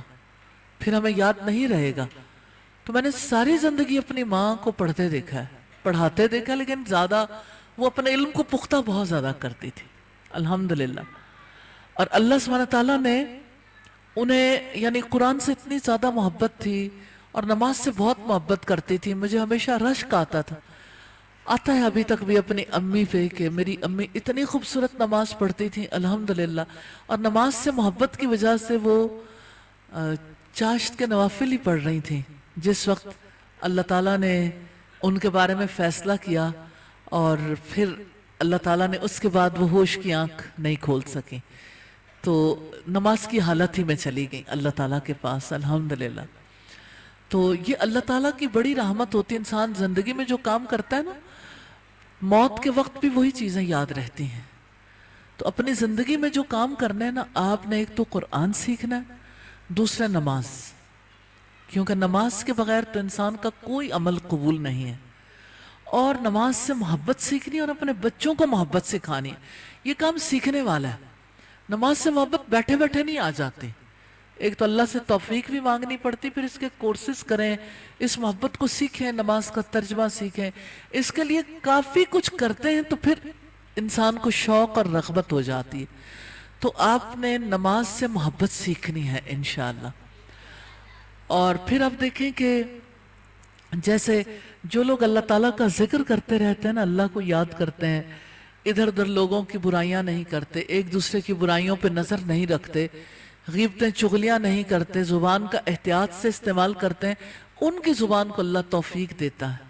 پھر ہمیں یاد نہیں رہے گا۔ تو میں نے ساری زندگی اپنی ماں کو پڑھتے دیکھا ہے، پڑھاتے دیکھا، لیکن زیادہ وہ اپنے علم کو پختہ بہت زیادہ کرتی تھی الحمدللہ۔ اور اللہ سبحانہ تعالیٰ نے انہیں یعنی قرآن سے اتنی زیادہ محبت تھی، اور نماز سے بہت محبت کرتی تھی۔ مجھے ہمیشہ رشک آتا ہے ابھی تک بھی اپنی امی پہ کہ میری امی اتنی خوبصورت نماز پڑھتی تھی الحمدللہ، اور نماز سے محبت کی وجہ سے وہ چاشت کے نوافل ہی پڑھ رہی تھیں جس وقت اللہ تعالیٰ نے ان کے بارے میں فیصلہ کیا، اور پھر اللہ تعالیٰ نے اس کے بعد وہ ہوش کی آنکھ نہیں کھول سکیں، تو نماز کی حالت ہی میں چلی گئی اللہ تعالیٰ کے پاس الحمدللہ۔ تو یہ اللہ تعالیٰ کی بڑی رحمت ہوتی ہے، انسان زندگی میں جو کام کرتا ہے نا، موت کے وقت بھی وہی چیزیں یاد رہتی ہیں۔ تو اپنی زندگی میں جو کام کرنا ہے نا، آپ نے ایک تو قرآن سیکھنا ہے، دوسرا نماز، کیونکہ نماز کے بغیر تو انسان کا کوئی عمل قبول نہیں ہے، اور نماز سے محبت سیکھنی اور اپنے بچوں کو محبت سکھانی، یہ کام سیکھنے والا ہے۔ نماز سے محبت بیٹھے بیٹھے نہیں آ جاتی، ایک تو اللہ سے توفیق بھی مانگنی پڑتی، پھر اس کے کورسز کریں، اس محبت کو سیکھیں، نماز کا ترجمہ سیکھیں، اس کے لیے کافی کچھ کرتے ہیں، تو پھر انسان کو شوق اور رغبت ہو جاتی ہے۔ تو آپ نے نماز سے محبت سیکھنی ہے انشاءاللہ۔ اور پھر آپ دیکھیں کہ جیسے جو لوگ اللہ تعالیٰ کا ذکر کرتے رہتے ہیں نا، اللہ کو یاد کرتے ہیں، ادھر ادھر لوگوں کی برائیاں نہیں کرتے، ایک دوسرے کی برائیوں پہ نظر نہیں رکھتے، غیبتیں چغلیاں نہیں کرتے، زبان کا احتیاط سے استعمال کرتے ہیں، ان کی زبان کو اللہ توفیق دیتا ہے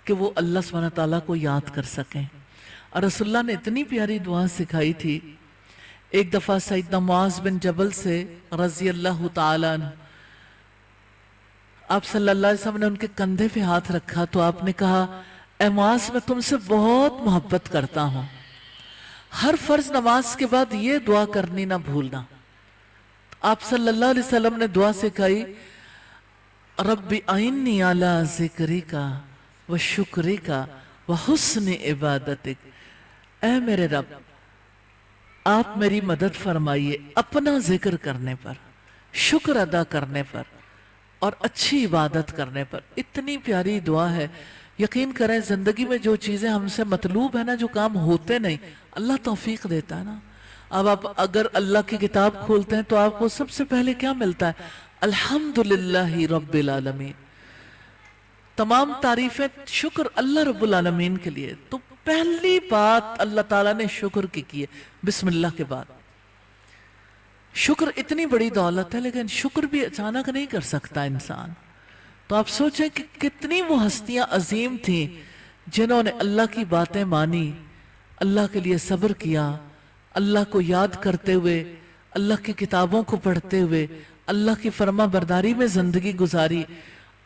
کہ وہ اللہ سبحانہ وتعالیٰ کو یاد کر سکیں۔ اور رسول اللہ نے اتنی پیاری دعا سکھائی تھی۔ ایک دفعہ سیدنا معاذ بن جبل سے رضی اللہ تعالیٰ عنہ، آپ صلی اللہ علیہ وسلم نے ان کے کندھے پہ ہاتھ رکھا تو آپ نے کہا، اے معاذ میں تم سے بہت محبت کرتا ہوں، ہر فرض نماز کے بعد یہ دعا کرنی نہ بھولنا۔ آپ صلی اللہ علیہ وسلم نے دعا سکھائی، رب اعنی علی ذکرک و شکرک و حسن عبادتک، اے میرے رب آپ میری مدد فرمائیے اپنا ذکر کرنے پر، شکر ادا کرنے پر اور اچھی عبادت کرنے پر۔ اتنی پیاری دعا ہے، یقین کریں زندگی میں جو چیزیں ہم سے مطلوب ہے نا، جو کام ہوتے نہیں، اللہ توفیق دیتا ہے نا۔ اب آپ اگر اللہ کی کتاب کھولتے ہیں تو آپ کو سب سے پہلے کیا ملتا ہے؟ الحمدللہ رب العالمین، تمام تعریفیں شکر اللہ رب العالمین کے لیے۔ تو پہلی بات اللہ تعالیٰ نے شکر کی ہے بسم اللہ کے بعد۔ شکر اتنی بڑی دولت ہے، لیکن شکر بھی اچانک نہیں کر سکتا انسان۔ تو آپ سوچیں کہ کتنی وہ ہستیاں عظیم تھیں جنہوں نے اللہ کی باتیں مانی، اللہ کے لیے صبر کیا، اللہ کو یاد کرتے ہوئے، اللہ کی کتابوں کو پڑھتے ہوئے، اللہ کی فرما برداری میں زندگی گزاری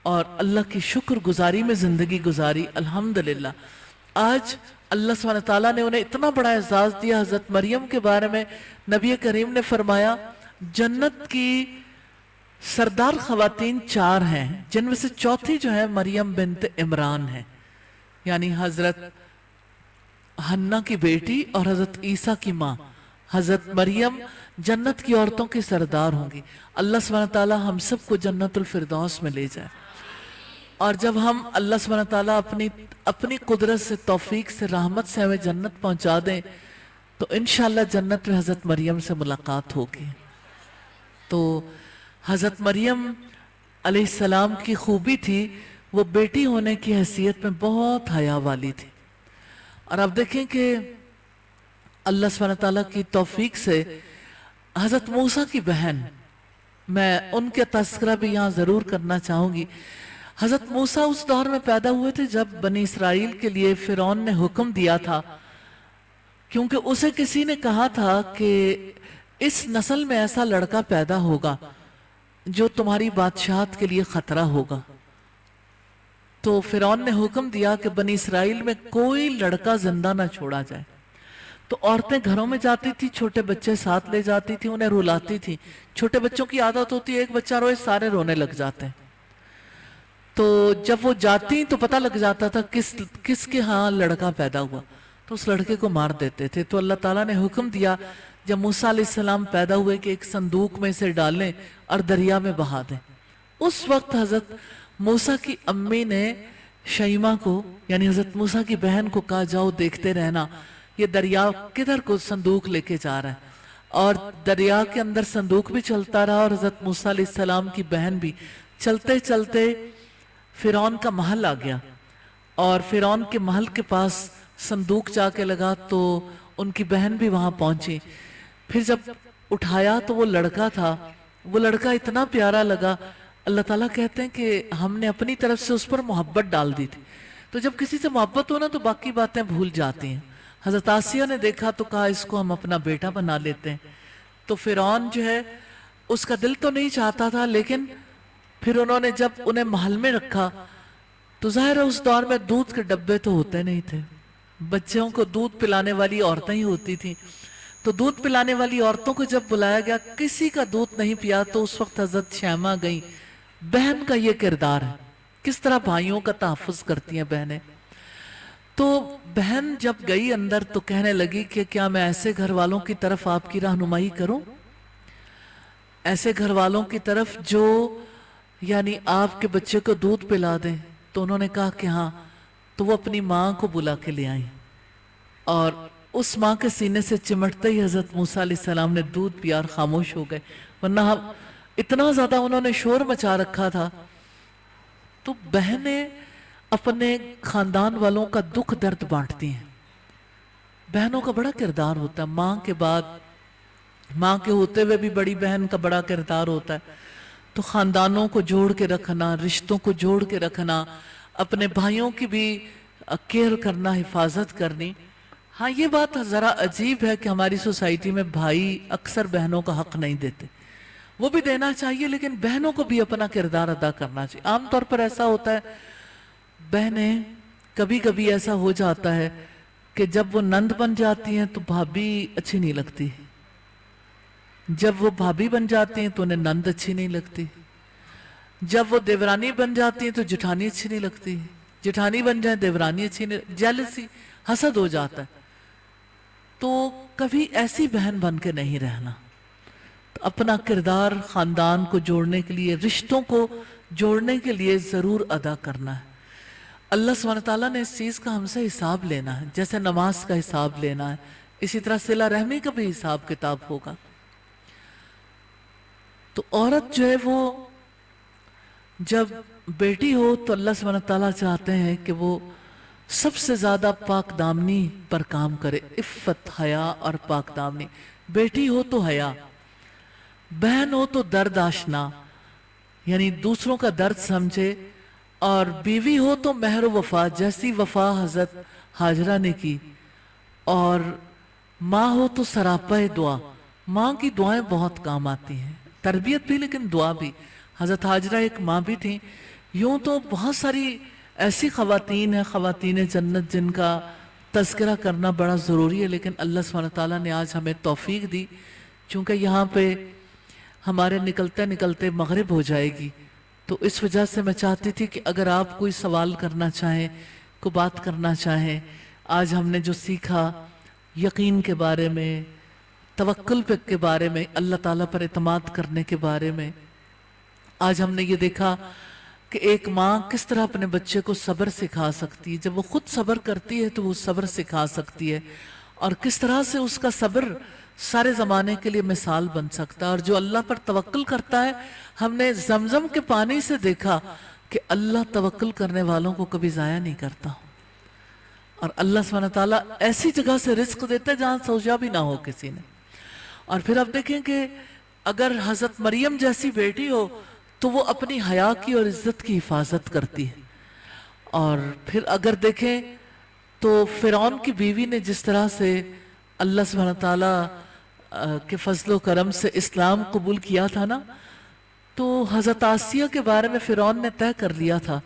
اور اللہ کی شکر گزاری میں زندگی گزاری۔ الحمدللہ آج اللہ سبحانہ تعالیٰ نے انہیں اتنا بڑا اعزاز دیا۔ حضرت مریم کے بارے میں نبی کریم نے فرمایا، جنت کی سردار خواتین 4 ہیں، جن میں سے چوتھی جو ہے مریم بنت عمران ہے، یعنی حضرت حنہ کی بیٹی اور حضرت عیسیٰ کی ماں حضرت مریم جنت کی عورتوں کی سردار ہوں گی۔ اللہ سبحانہ تعالیٰ ہم سب کو جنت الفردوس میں لے جائے، اور جب ہم اللہ سبحانہ تعالیٰ اپنی قدرت سے، توفیق سے، رحمت سے ہمیں جنت پہنچا دیں تو انشاءاللہ جنت میں حضرت مریم سے ملاقات ہوگی۔ تو حضرت مریم علیہ السلام کی خوبی تھی، وہ بیٹی ہونے کی حیثیت میں بہت حیا والی تھی۔ اور آپ دیکھیں کہ اللہ سبحانہ تعالیٰ کی توفیق سے حضرت موسیٰ کی بہن، میں ان کے تذکرہ بھی یہاں ضرور کرنا چاہوں گی۔ حضرت موسیٰ اس دور میں پیدا ہوئے تھے جب بنی اسرائیل کے لیے فرعون نے حکم دیا تھا، کیونکہ اسے کسی نے کہا تھا کہ اس نسل میں ایسا لڑکا پیدا ہوگا جو تمہاری بادشاہت کے لیے خطرہ ہوگا۔ تو فرعون نے حکم دیا کہ بنی اسرائیل میں کوئی لڑکا زندہ نہ چھوڑا جائے۔ تو عورتیں گھروں میں جاتی تھی، چھوٹے بچے ساتھ لے جاتی تھی، انہیں رلاتی تھی۔ چھوٹے بچوں کی عادت ہوتی ہے، ایک بچہ روئے سارے رونے لگ جاتے ہیں۔ تو جب وہ جاتی تو پتہ لگ جاتا تھا کس کے ہاں لڑکا پیدا ہوا، تو اس لڑکے کو مار دیتے تھے۔ تو اللہ تعالیٰ نے حکم دیا جب موسیٰ علیہ السلام پیدا ہوئے کہ ایک صندوق میں اسے ڈالیں اور دریا میں بہا دیں۔ اس وقت حضرت موسیٰ کی امی نے شیمہ کو، یعنی حضرت موسیٰ کی بہن کو کہا، جاؤ دیکھتے رہنا یہ دریا کدھر کو صندوق لے کے جا رہا ہے۔ اور دریا کے اندر صندوق بھی چلتا رہا اور حضرت موسیٰ علیہ السلام کی بہن بھی چلتے چلتے فرعون کا محل آ گیا، اور فرعون کے محل کے پاس صندوق جا کے لگا تو ان کی بہن بھی وہاں پہنچی۔ پھر جب اٹھایا تو وہ لڑکا تھا، وہ لڑکا اتنا پیارا لگا، اللہ تعالیٰ کہتے ہیں کہ ہم نے اپنی طرف سے اس پر محبت ڈال دی تھی۔ تو جب کسی سے محبت ہونا تو باقی باتیں بھول جاتی ہیں۔ حضرت آسیہ نے دیکھا تو کہا اس کو ہم اپنا بیٹا بنا لیتے ہیں۔ تو فرعون جو ہے اس کا دل تو نہیں چاہتا تھا، لیکن پھر انہوں نے جب انہیں محل میں رکھا تو ظاہر ہے اس دور میں دودھ کے ڈبے تو ہوتے نہیں تھے، بچوں کو دودھ پلانے والی عورتیں ہی ہوتی تھیں۔ تو دودھ پلانے والی عورتوں کو جب بلایا گیا، کسی کا دودھ نہیں پیا، تو اس وقت حضرت شیمہ گئی۔ بہن کا یہ کردار ہے، کس طرح بھائیوں کا تحفظ کرتی ہیں بہنیں۔ تو بہن جب گئی اندر تو کہنے لگی کہ کیا میں ایسے گھر والوں کی طرف آپ کی رہنمائی کروں؟ ऐसे घर वालों की तरफ जो यानी आपके बच्चे को दूध पिला दें। तो उन्होंने कहा कि हाँ, तो वो अपनी माँ को बुला के ले आई और उस माँ के सीने से चिमटते ही हजरत मूसा अलैहिस्सलाम ने दूध पिया और खामोश हो गए। वरना हम इतना ज्यादा उन्होंने शोर मचा रखा था। तो बहनें अपने खानदान वालों का दुख दर्द बांटती हैं। बहनों का बड़ा किरदार होता है, माँ के बाद, माँ के होते हुए भी बड़ी बहन का बड़ा किरदार होता है। तो खानदानों को जोड़ के रखना, रिश्तों को जोड़ के रखना, अपने भाइयों की भी केयर करना, हिफाजत करनी। हाँ, ये बात जरा अजीब है कि हमारी सोसाइटी में भाई अक्सर बहनों का हक नहीं देते। वो भी देना चाहिए, लेकिन बहनों को भी अपना किरदार अदा करना चाहिए। आमतौर पर ऐसा होता है, बहनें कभी कभी ऐसा हो जाता है कि जब वो नंद बन जाती हैं तो भाभी अच्छी नहीं लगती, जब वो भाभी बन जाती हैं तो उन्हें नंद अच्छी नहीं लगती, जब वो देवरानी बन जाती हैं तो जेठानी अच्छी नहीं लगती, जेठानी बन जाए देवरानी अच्छी नहीं, जेलसी, हसद हो जाता है। तो कभी ऐसी बहन बन के नहीं रहना। तो अपना किरदार खानदान को जोड़ने के लिए, रिश्तों को जोड़ने के लिए जरूर अदा करना है। अल्लाह सुब्हानहू व तआला ने इस चीज का हमसे हिसाब लेना है, जैसे नमाज का हिसाब लेना है, इसी तरह सिला रहमी का भी हिसाब किताब होगा। तो औरत जो है वो जब बेटी हो तो अल्लाह सुब्हानहू व तआला चाहते हैं कि वो सबसे ज्यादा पाक दामनी पर काम करे, इफ्फत, हया और पाक दामनी। बेटी हो तो हया, बहन हो तो दर्द आशना, यानी दूसरों का दर्द समझे, और बीवी हो तो महर वफा, जैसी वफा हजरत हाजरा ने की, और माँ हो तो सरापा दुआ। माँ की दुआएं बहुत काम आती हैं, तरबियत भी लेकिन दुआ भी। हजरत हाजरा एक माँ भी थी। यूं तो बहुत सारी ऐसी खवातीन हैं, खवातीन जन्नत, जिनका तज़किरा करना बड़ा ज़रूरी है, लेकिन अल्लाह सुब्हानहू व तआला ने आज हमें तौफीक दी। चूँकि यहाँ पे हमारे निकलते निकलते मगरिब हो जाएगी, तो इस वजह से मैं चाहती थी कि अगर आप कोई सवाल करना चाहें, कोई बात करना चाहें। आज हमने जो सीखा यकीन के बारे में, तवक्कुल पे के बारे में, अल्लाह ताला पर इत्मीनान करने के बारे में, आज हमने ये देखा कि एक माँ किस तरह अपने बच्चे को सब्र सिखा सकती है। जब वो खुद सब्र करती है तो वो सब्र सिखा सकती है, और किस तरह से उसका सब्र सारे ज़माने के लिए मिसाल बन सकता है। और जो अल्लाह पर तवक्कुल करता है, हमने जमजम के पानी से देखा कि अल्लाह तवक्कुल करने वालों को कभी ज़ाया नहीं करता। और अल्लाह सुब्हानहू व तआला ऐसी जगह से रिस्क देता है जहाँ सोचा भी ना हो किसी ने। और फिर अब देखें कि अगर हजरत मरियम जैसी बेटी हो तो वो अपनी हया की और इज्जत की हिफाजत करती है। और फिर अगर देखें तो फिरौन की बीवी ने जिस तरह से अल्लाह सुब्हानहू व तआला के फजलो करम से इस्लाम कबूल किया था ना, तो हजरत आसिया के बारे में फिरौन ने तय कर लिया था।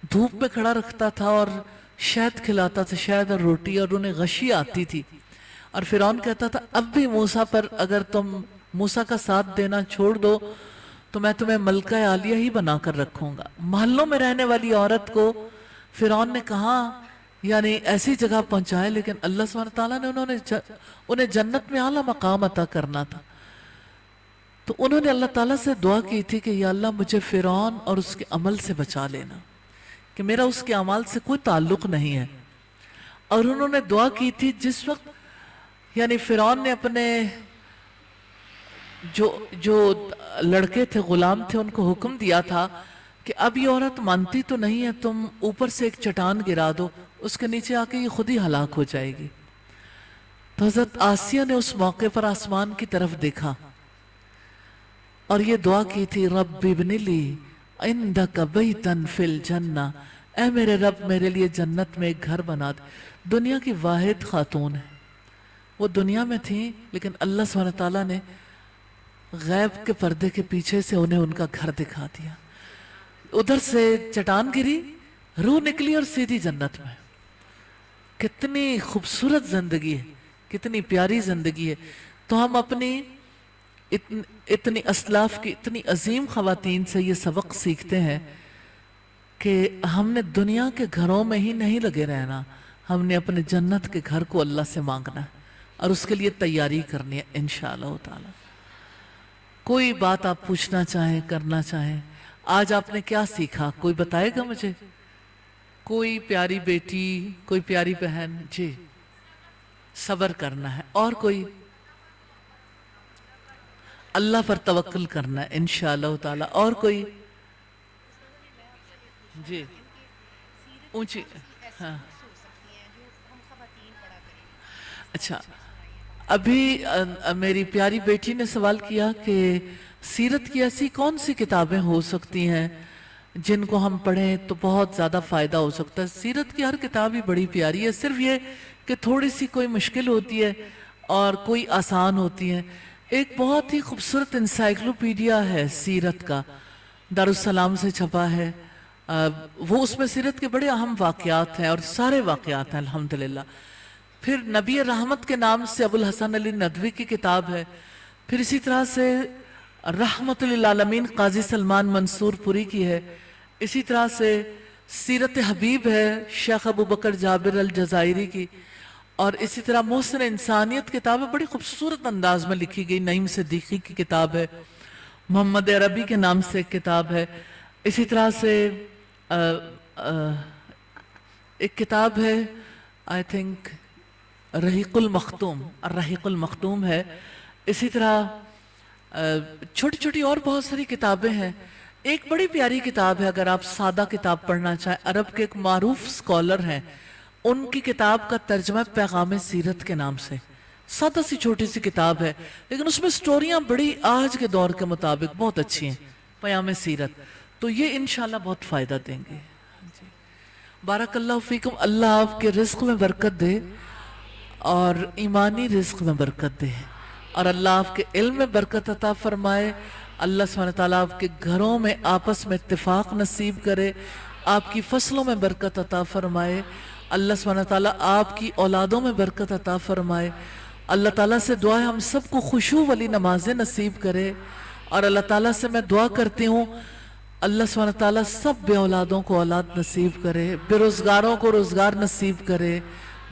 धूप में खड़ा रखता था और शहद खिलाता था, शहद और रोटी, और उन्हें गशी आती थी। और फिरौन कहता था अब भी मूसा पर अगर तुम मूसा का साथ देना छोड़ दो तो मैं तुम्हें मलका आलिया ही बनाकर रखूंगा। मोहल्लों में रहने वाली औरत को फिरौन ने कहा यानी ऐसी जगह पहुंचाए, लेकिन अल्लाह सुब्हानहू व तआला ने उन्हें जन्नत में आला मकाम अता करना था। तो उन्होंने अल्लाह ताला से दुआ की थी कि या अल्लाह मुझे फिरौन और उसके अमल से बचा लेना, कि मेरा उसके अमल से कोई ताल्लुक नहीं है। और उन्होंने दुआ की थी जिस वक्त यानी फिरौन ने अपने जो लड़के थे, गुलाम थे, उनको हुक्म दिया था कि अब ये औरत मानती तो नहीं है, तुम ऊपर से एक चट्टान गिरा दो, उसके नीचे आके ये खुद ही हलाक हो जाएगी। तो हजरत आसिया ने उस मौके पर आसमान की तरफ देखा और ये दुआ की थी, रब्बी इब्निली इंदका बैतन फिल जन्ना, ऐ मेरे रब मेरे लिए जन्नत में एक घर बना दे। दुनिया की वाहिद खातून है, वो दुनिया में थी, लेकिन अल्लाह सुब्हानहू व तआला ने गैब के पर्दे के पीछे से उन्हें उनका घर दिखा दिया। उधर से चट्टान गिरी, रूह निकली और सीधी जन्नत में। कितनी खूबसूरत जिंदगी है, कितनी प्यारी जिंदगी है। तो हम अपनी इतनी असलाफ की, इतनी अजीम खवातीन से ये सबक सीखते हैं कि हमने दुनिया के घरों में ही नहीं लगे रहना, हमने अपने जन्नत के घर को अल्लाह से मांगना है और उसके लिए तैयारी करनी है इंशाअल्लाह ताला। कोई बात आप पूछना चाहें, करना चाहें। आज आपने क्या सीखा, कोई बताएगा मुझे? कोई प्यारी बेटी, कोई प्यारी बहन? जी, सब्र करना है। और कोई? अल्लाह पर तवक्कुल करना है इंशाअल्लाह ताला। और कोई? जी, ऊंची, हाँ। अच्छा, अभी मेरी प्यारी बेटी ने सवाल किया कि सीरत की ऐसी कौन सी किताबें हो सकती हैं जिनको हम पढ़ें तो बहुत ज़्यादा फ़ायदा हो सकता है। सीरत की हर किताब ही बड़ी प्यारी है, सिर्फ ये कि थोड़ी सी कोई मुश्किल होती है और कोई आसान होती है। एक बहुत ही खूबसूरत इंसाइक्लोपीडिया है सीरत का, दारुस्सलाम से छपा है। वो उसमें सीरत के बड़े अहम वाक़यात हैं और सारे वाक़यात हैं अल्हम्दुलिल्लाह। फिर नबी रहमत के नाम से अबुल हसन अली नदवी की किताब है। फिर इसी तरह से रहमतुल लिल आलमीन काजी सलमान मंसूरपुरी की है। इसी तरह से सीरत हबीब है शेख अबू बकर जाबिर अल जज़ायरी की। और इसी तरह मोहसिन इंसानियत किताब है, बड़ी खूबसूरत अंदाज में लिखी गई, नईम सिद्दीकी की किताब है। मोहम्मद अरबी के नाम से एक किताब है। इसी तरह से एक किताब है, आई थिंक रहीकुल मखतूम, रहीकुल मखतूम है। इसी तरह छोटी छोटी और बहुत सारी किताबें हैं। एक बड़ी प्यारी किताब है, अगर आप सादा किताब पढ़ना चाहें, अरब के एक मारूफ स्कॉलर हैं, उनकी किताब का तर्जमा पैगाम सीरत के नाम से। सादा सी छोटी सी किताब है, लेकिन उसमें स्टोरियां बड़ी आज के दौर के मुताबिक बहुत अच्छी हैं, पैगाम सीरत। तो ये इंशाल्लाह बहुत फ़ायदा देंगे। बारकल्लाहु फीकुम। अल्लाह आपके रिस्क में बरकत दे और ईमानी रिस्क में बरकत दे, और अल्लाह आपके इल्म में बरकत अता फरमाए। अल्लाह सुब्हानहू व तआला आपके घरों में आपस में इत्तिफाक नसीब करे, आपकी फसलों में बरकत अता फरमाए। अल्लाह सुब्हानहू व तआला आपकी औलादों में बरकत अता फरमाए। अल्लाह ताला से दुआ है हम सबको खुशू वाली नमाजें नसीब करे। और अल्लाह ताला से मैं दुआ करती हूँ अल्लाह सुब्हानहू व तआला सब बे औलादों को औलाद नसीब करे, बेरोज़गारों को रोज़गार नसीब करे,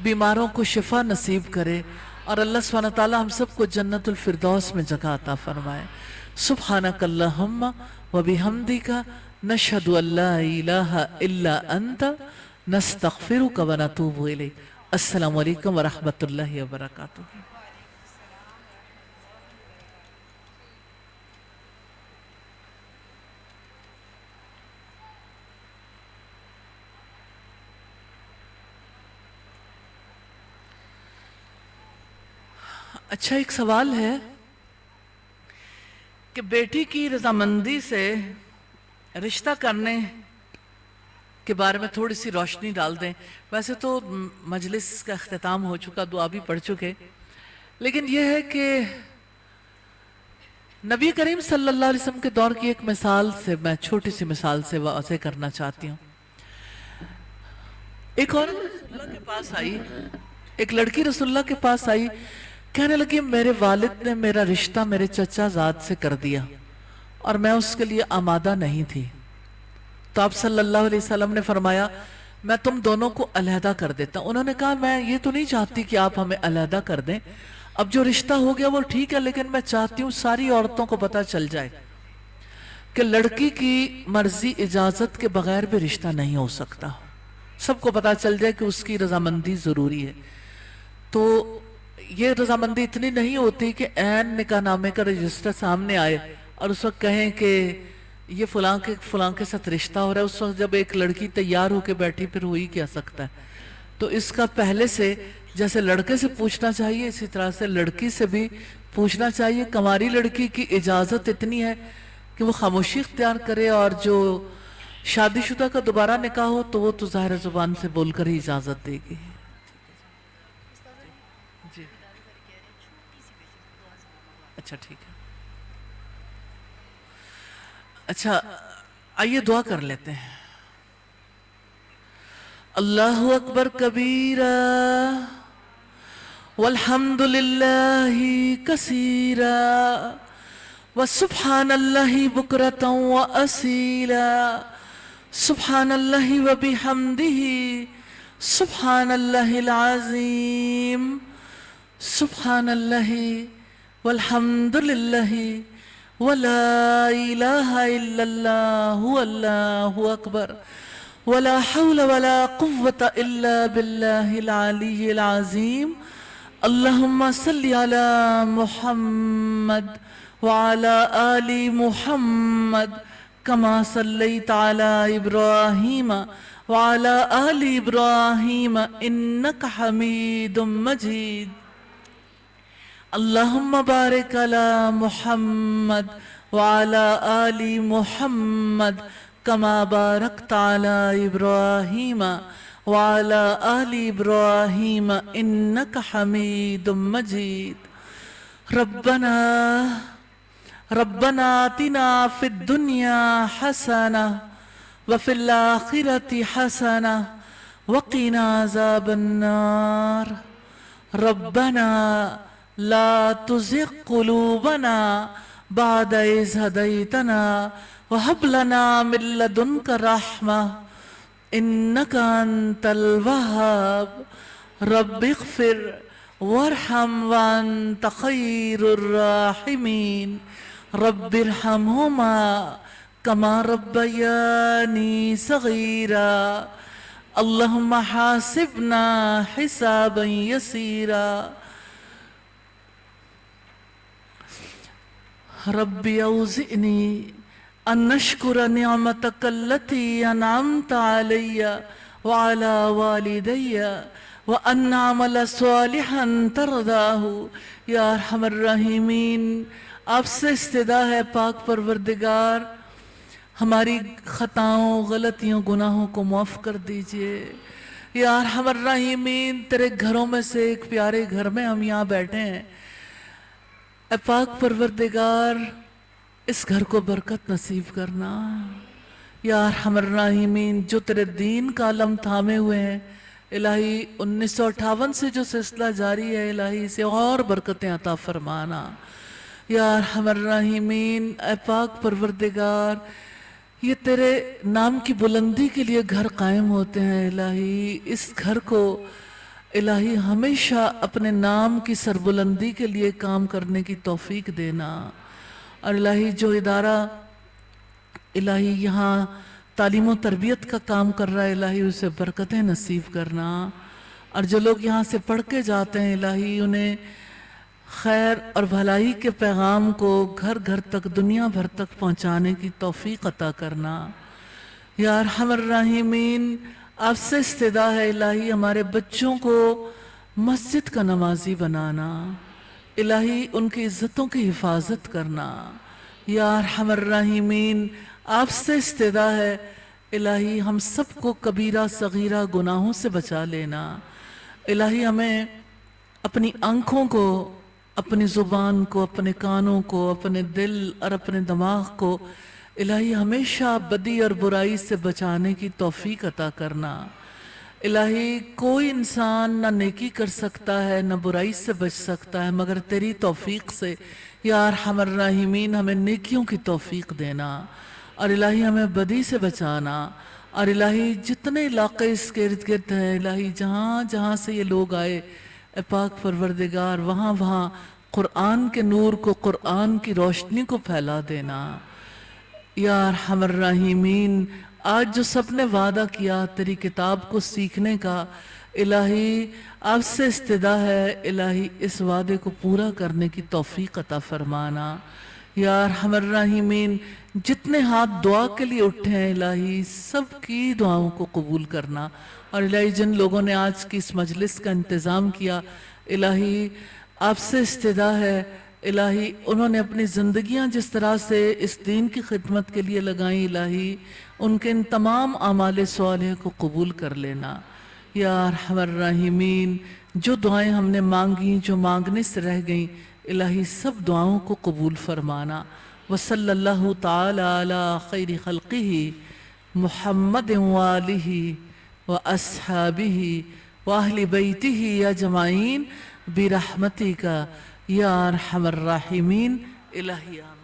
बीमारों को शिफा नसीब करे, और अल्लाह सुब्हानहू व तआला हम सबको जन्नतुल फिरदौस में जगह अता फरमाए। सुब्हानकल्लाहुम्मा व बिहम्दिका नशहदु अल्ला इलाहा इल्ला अंता नस्तगफिरुका व नतूबु इलैक। अस्सलामु अलैकुम व रहमतुल्लाहि व बरकातुहू। अच्छा, एक सवाल है कि बेटी की रजामंदी से रिश्ता करने के बारे में थोड़ी सी रोशनी डाल दें। वैसे तो मजलिस का अख्तिताम हो चुका, दुआ भी पढ़ चुके, लेकिन यह है कि नबी करीम सल्लल्लाहु अलैहि वसल्लम के दौर की एक मिसाल से, मैं छोटी सी मिसाल से वाज़े करना चाहती हूँ। एक औरत रसूलुल्लाह के पास आई, एक लड़की रसूलुल्लाह के पास आई, कहने लगी मेरे वालिद ने मेरा रिश्ता मेरे चचा ज़ाद से कर दिया और मैं उसके लिए आमादा नहीं थी। तो आप सल्लल्लाहु अलैहि वसल्लम ने फरमाया मैं तुम दोनों को अलहदा कर देता हूं। उन्होंने कहा मैं ये तो नहीं चाहती कि आप हमें अलहदा कर दें, अब जो रिश्ता हो गया वो ठीक है, लेकिन मैं चाहती हूँ सारी औरतों को पता चल जाए कि लड़की की मर्जी इजाजत के बगैर भी रिश्ता नहीं हो सकता, सबको पता चल जाए कि उसकी रजामंदी जरूरी है। तो ये रजामंदी इतनी नहीं होती कि ऐन निकाह नामे का रजिस्टर सामने आए और उस वक्त कहें कि ये फलां के साथ रिश्ता हो रहा है। उस वक्त जब एक लड़की तैयार होकर बैठी फिर हो ही क्या सकता है। तो इसका पहले से जैसे लड़के से पूछना चाहिए, इसी तरह से लड़की से भी पूछना चाहिए। कमारी लड़की की इजाजत इतनी है कि वो खामोशी इख्तियार करे, और जो शादीशुदा का दोबारा निकाह हो तो वो तो ज़ाहिर जुबान से बोलकर ही इजाजत देगी। जी, अच्छा ठीक है। अच्छा, आइए दुआ कर लेते हैं। अल्लाहु अकबर कबीरा वल्हम्दुलिल्लाहि कसीरा व सुब्हानल्लाहि बुकरतन व असीला सुब्हानल्लाहि व बिहम्दिही सुब्हानल्लाहिल अज़ीम सुब्हानल्लाहि वल्हम्दुलिल्लाहि ولا إله إلا الله والله أكبر ولا حول ولا قوة إلا بالله العلي العظيم. اللهم صل على محمد وعلى آل محمد كما صليت على إبراهيم وعلى آل إبراهيم إنك حميد مجيد. اللهم بارك على محمد وعلى آل محمد كما باركت على إبراهيم وعلى آل إبراهيم إنك حميد مجيد. ربنا آتنا في الدنيا حسنة وفي الآخرة حسنة وقنا عذاب النار. ربنا لا تزغ قلوبنا بعد إذ هديتنا وهب لنا من لدنك رحمة إنك أنت الوهاب. رب اغفر وارحم وأنت خير الراحمين. رب ارحمهما كما ربياني صغيرا. اللهم حاسبنا حسابا يسيرا. ربي أوزئني أن نشكر نعمتك التي أنعمت علي وعلى والدي وأن نعمل صالحا ترضاه یا ارحم الراحمین. آپ سے استدا ہے پاک پروردگار ہماری خطاؤں غلطیوں گناہوں کو معاف کر دیجئے. یا ارحم الراحمین تیرے گھروں میں سے ایک پیارے گھر میں ہم یہاں بیٹھے ہیں. اے پاک پروردگار اس گھر کو برکت نصیب کرنا. یا ارحم الراحمین جو تیرے دین کا علم تھامے ہوئے ہیں الہی 1958 سے جو سلسلہ جاری ہے الہی اسے اور برکتیں عطا فرمانا. یا ارحم الراحمین اے پاک پروردگار یہ تیرے نام کی بلندی کے لیے گھر قائم ہوتے ہیں الہی اس گھر کو الہی ہمیشہ اپنے نام کی سربلندی کے لیے کام کرنے کی توفیق دینا. اور الہی جو ادارہ الہی یہاں تعلیم و تربیت کا کام کر رہا ہے الہی اسے برکتیں نصیب کرنا. اور جو لوگ یہاں سے پڑھ کے جاتے ہیں الہی انہیں خیر اور بھلائی کے پیغام کو گھر گھر تک دنیا بھر تک پہنچانے کی توفیق عطا کرنا. یا ارحم الراحمین آپ سے استدا ہے الہی ہمارے بچوں کو مسجد کا نمازی بنانا الہی ان کی عزتوں کی حفاظت کرنا. یا ارحم الراحمین آپ سے استدا ہے الہی ہم سب کو کبیرہ صغیرہ گناہوں سے بچا لینا. الہی ہمیں اپنی آنکھوں کو اپنی زبان کو اپنے کانوں کو اپنے دل اور اپنے دماغ کو الہی ہمیشہ بدی اور برائی سے بچانے کی توفیق عطا کرنا. الہی کوئی انسان نہ نیکی کر سکتا ہے نہ برائی سے بچ سکتا ہے مگر تیری توفیق سے. یا ارحم الراحمین ہمیں نیکیوں کی توفیق دینا اور الہی ہمیں بدی سے بچانا. اور الہی جتنے علاقے اس کے ارد گرد ہیں الہی جہاں جہاں سے یہ لوگ آئے اے پاک پروردگار وہاں وہاں قرآن کے نور کو قرآن کی روشنی کو پھیلا دینا. یا ارحم الراحمین آج جو سب نے وعدہ کیا تیری کتاب کو سیکھنے کا الہی آپ سے استدا ہے الہی اس وعدے کو پورا کرنے کی توفیق عطا فرمانا. یا ارحم الراحمین جتنے ہاتھ دعا کے لیے اٹھے ہیں الہی سب کی دعاؤں کو قبول کرنا. اور الہی جن لوگوں نے آج کی اس مجلس کا انتظام کیا الہی آپ سے استدا ہے الہی انہوں نے اپنی زندگیاں جس طرح سے اس دین کی خدمت کے لیے لگائیں الہی ان کے ان تمام اعمال صالحہ کو قبول کر لینا. یا ارحم الراحمین جو دعائیں ہم نے مانگیں جو مانگنے سے رہ گئیں الہی سب دعاؤں کو قبول فرمانا. وصلی اللہ تعالی علی خیر خلقہ محمد وآلہ واصحابہ واہل بیتہ اجمعین برحمتک یا ارحم الراحمین الہی آمین.